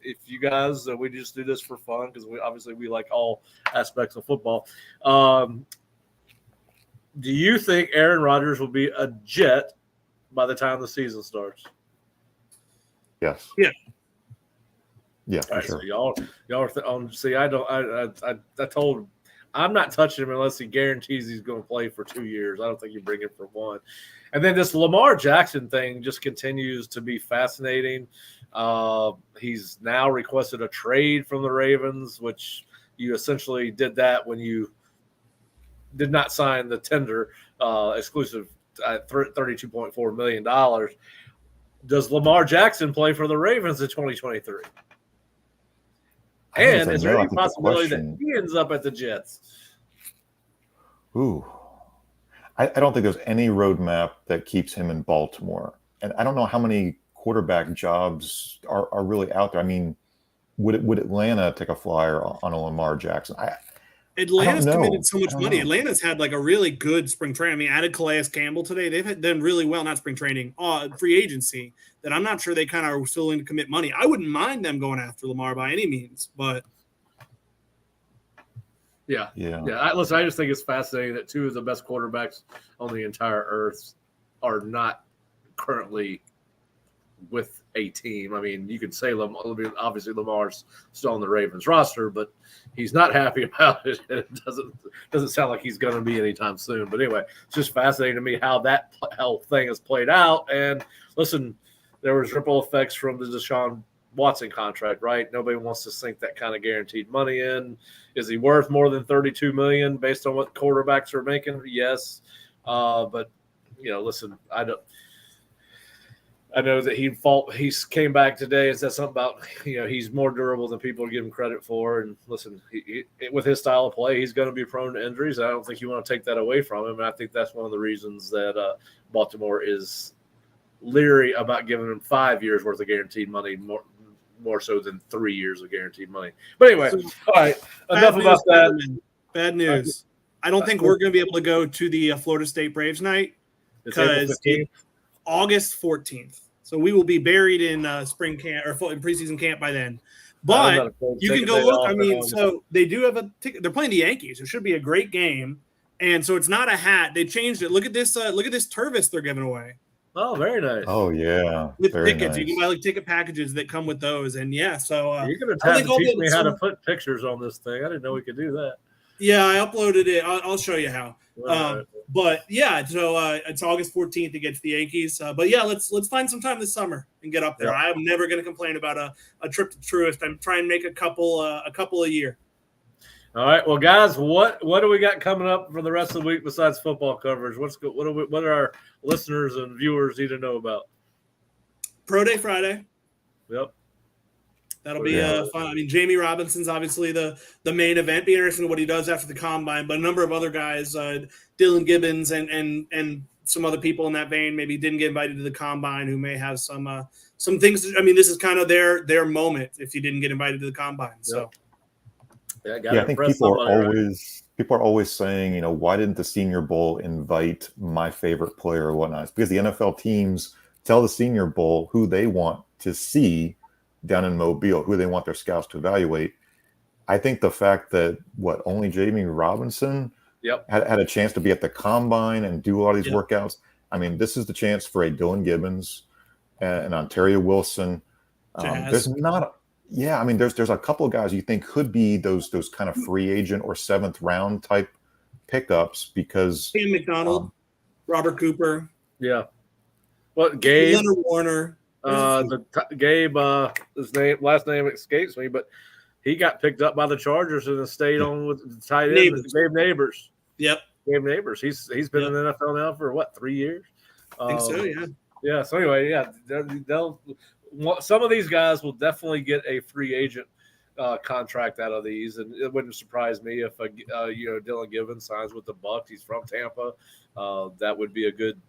If you guys, we just do this for fun because we like all aspects of football. Do you think Aaron Rodgers will be a Jet by the time the season starts? Yes. Yeah. Yeah, for sure. So y'all are see. I told him I'm not touching him unless he guarantees he's going to play for 2 years. I don't think you bring him for 1. And then this Lamar Jackson thing just continues to be fascinating. He's now requested a trade from the Ravens, which you essentially did that when you did not sign the tender exclusive at $32.4 million. Does Lamar Jackson play for the Ravens in 2023? And is there any possibility that he ends up at the Jets? Ooh. I don't think there's any roadmap that keeps him in Baltimore. And I don't know how many quarterback jobs are really out there. I mean, would Atlanta take a flyer on a Lamar Jackson? Atlanta's committed so much money. Atlanta's had like a really good spring training. I mean, added Calais Campbell today. They've done really well, not spring training, free agency, that I'm not sure they kind of are still willing to commit money. I wouldn't mind them going after Lamar by any means, but. Yeah. Listen, I just think it's fascinating that 2 of the best quarterbacks on the entire earth are not currently with a team. I mean, you could say obviously Lamar's still on the Ravens roster, but he's not happy about it. It doesn't sound like he's going to be anytime soon. But anyway, it's just fascinating to me how that thing has played out. And listen, there was ripple effects from the Deshaun Watson contract, right? Nobody wants to sink that kind of guaranteed money in. Is he worth more than $32 million based on what quarterbacks are making? Yes, but listen, I know that he came back today and said something about, he's more durable than people give him credit for. And listen, with his style of play, he's going to be prone to injuries. I don't think you want to take that away from him. And I think that's one of the reasons that Baltimore is leery about giving him 5 years worth of guaranteed money more so than 3 years of guaranteed money. But anyway, all right, enough about that. Bad news. I don't think we're going to be able to go to the Florida State Braves night because August 14th. So we will be buried in spring camp or in preseason camp by then. But you can go look. I mean, so they do have a ticket. They're playing the Yankees. It should be a great game. And so it's not a hat. They changed it. Look at this. Look at this Turvis they're giving away. Oh, very nice. Oh yeah, with tickets. Nice. You can buy like ticket packages that come with those. And yeah, so you're gonna have to teach me how to put pictures on this thing. I didn't know we could do that. Yeah, I uploaded it. I'll show you how. But yeah, so it's August 14th against the Yankees. But yeah, let's find some time this summer and get up there. Yeah. I'm never going to complain about a trip to Truist. I'm trying to make a couple a year. All right, well, guys, what do we got coming up for the rest of the week besides football coverage? What do our listeners and viewers need to know about? Pro Day Friday. Yep. That'll be fun. I mean, Jamie Robinson's obviously the main event. Be interesting what he does after the combine. But a number of other guys, Dylan Gibbons and some other people in that vein, maybe didn't get invited to the combine, who may have some things. I mean, this is kind of their moment if you didn't get invited to the combine. So. I think people are always saying, why didn't the Senior Bowl invite my favorite player or whatnot? It's because the NFL teams tell the Senior Bowl who they want to see down in Mobile, who they want their scouts to evaluate. I think the fact that only Jamie Robinson had a chance to be at the combine and do all these workouts. I mean, this is the chance for a Dylan Gibbons and Ontario Wilson. There's a couple of guys you think could be those kind of free agent or seventh round type pickups because Sam McDonald, Robert Cooper. Yeah. What Gabe? Leonard Warner. Gabe, his last name escapes me, but he got picked up by the Chargers and stayed on with the tight end. Gabe Neighbors. Yep. Gabe Neighbors. He's been in the NFL now for 3 years? I think so, yeah. Yeah. So anyway, they'll some of these guys will definitely get a free agent contract out of these, and it wouldn't surprise me if Dylan Gibbons signs with the Bucs. He's from Tampa. That would be a good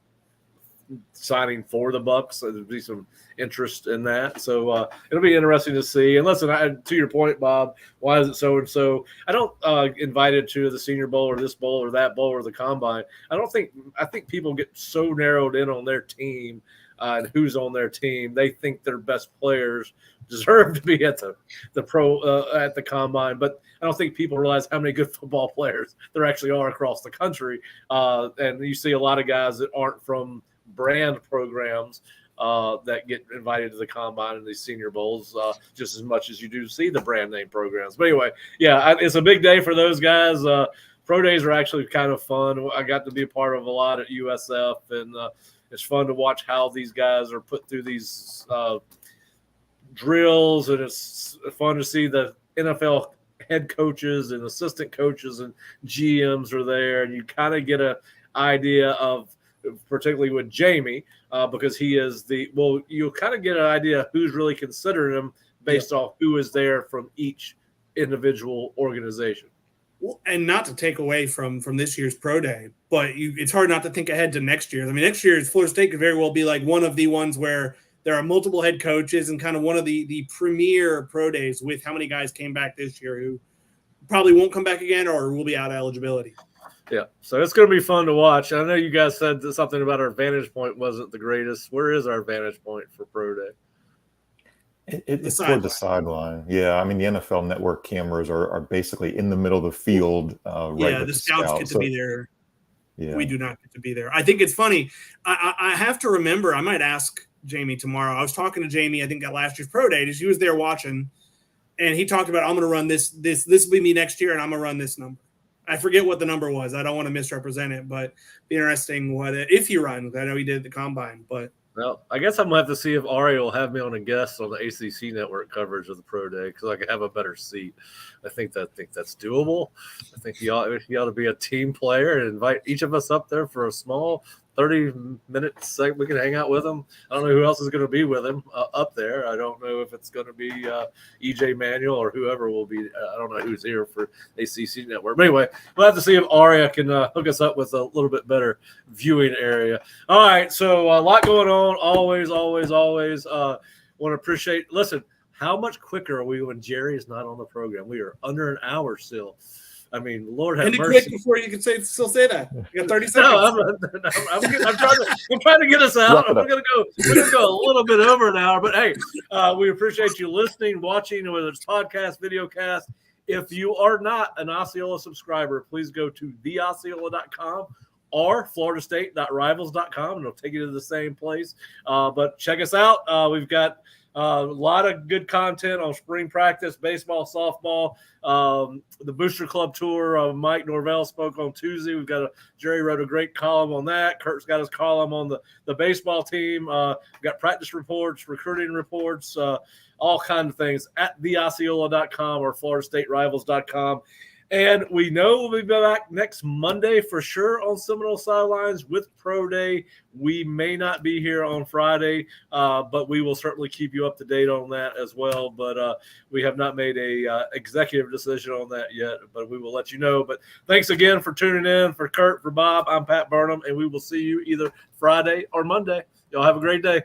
signing for the Bucs. There'd be some interest in that, so it'll be interesting to see. And listen, to your point, Bob, why is it so and so? I don't invited to the Senior Bowl or this bowl or that bowl or the combine. I think people get so narrowed in on their team and who's on their team. They think their best players deserve to be at the pro at the combine, but I don't think people realize how many good football players there actually are across the country. And you see a lot of guys that aren't from brand programs that get invited to the combine and these Senior Bowls just as much as you do see the brand name programs. But anyway, it's a big day for those guys. Pro days are actually kind of fun. I got to be a part of a lot at USF, and it's fun to watch how these guys are put through these drills, and it's fun to see the NFL head coaches and assistant coaches and GMs are there, and you kind of get an idea of, particularly with Jamie, because he is you'll kind of get an idea who's really considering him based off who is there from each individual organization. Well, and not to take away from this year's pro day, but it's hard not to think ahead to next year. I mean, next year's Florida State could very well be like one of the ones where there are multiple head coaches and kind of one of the premier pro days with how many guys came back this year who probably won't come back again or will be out of eligibility. Yeah, so it's going to be fun to watch. I know you guys said something about our vantage point wasn't the greatest. Where is our vantage point for pro day? It's toward the sideline. Yeah, I mean, the NFL Network cameras are basically in the middle of the field. Right, the scouts get to be there. Yeah. We do not get to be there. I think it's funny. I have to remember, I might ask Jamie tomorrow. I was talking to Jamie, I think, at last year's pro day. He was there watching, and he talked about, I'm going to run this will be me next year, and I'm going to run this number. I forget what the number was. I don't want to misrepresent it, but be interesting if he runs. I know he did at the combine, but. Well, I guess I'm going to have to see if Ari will have me on a guest on the ACC network coverage of the pro day because I can have a better seat. I think that's doable. I think he ought to be a team player and invite each of us up there for a small 30-minute segment. We can hang out with him. I don't know who else is going to be with him up there. I don't know if it's going to be EJ Manuel or whoever will be. I don't know who's here for ACC network. But anyway, we'll have to see if Aria can hook us up with a little bit better viewing area. All right, so a lot going on. Always want to appreciate. Listen, how much quicker are we when Jerry is not on the program? We are under an hour still. I mean, Lord have mercy. Quick before you can still say that. You got 30 seconds. No, I'm trying to get us out. We're gonna go a little bit over an hour, but hey, we appreciate you listening, watching, whether it's podcast, video cast. If you are not an Osceola subscriber, please go to theosceola.com or floridastate.rivals.com, and it'll take you to the same place. But check us out. We've got a lot of good content on spring practice, baseball, softball, the Booster Club tour. Mike Norvell spoke on Tuesday. Jerry wrote a great column on that. Kurt's got his column on the baseball team. We've got practice reports, recruiting reports, all kinds of things at theosceola.com or floridastaterivals.com. And we know we'll be back next Monday for sure on Seminole Sidelines with Pro Day. We may not be here on Friday, but we will certainly keep you up to date on that as well. But we have not made a executive decision on that yet, but we will let you know. But thanks again for tuning in. For Curt, for Bob, I'm Pat Burnham, and we will see you either Friday or Monday. Y'all have a great day.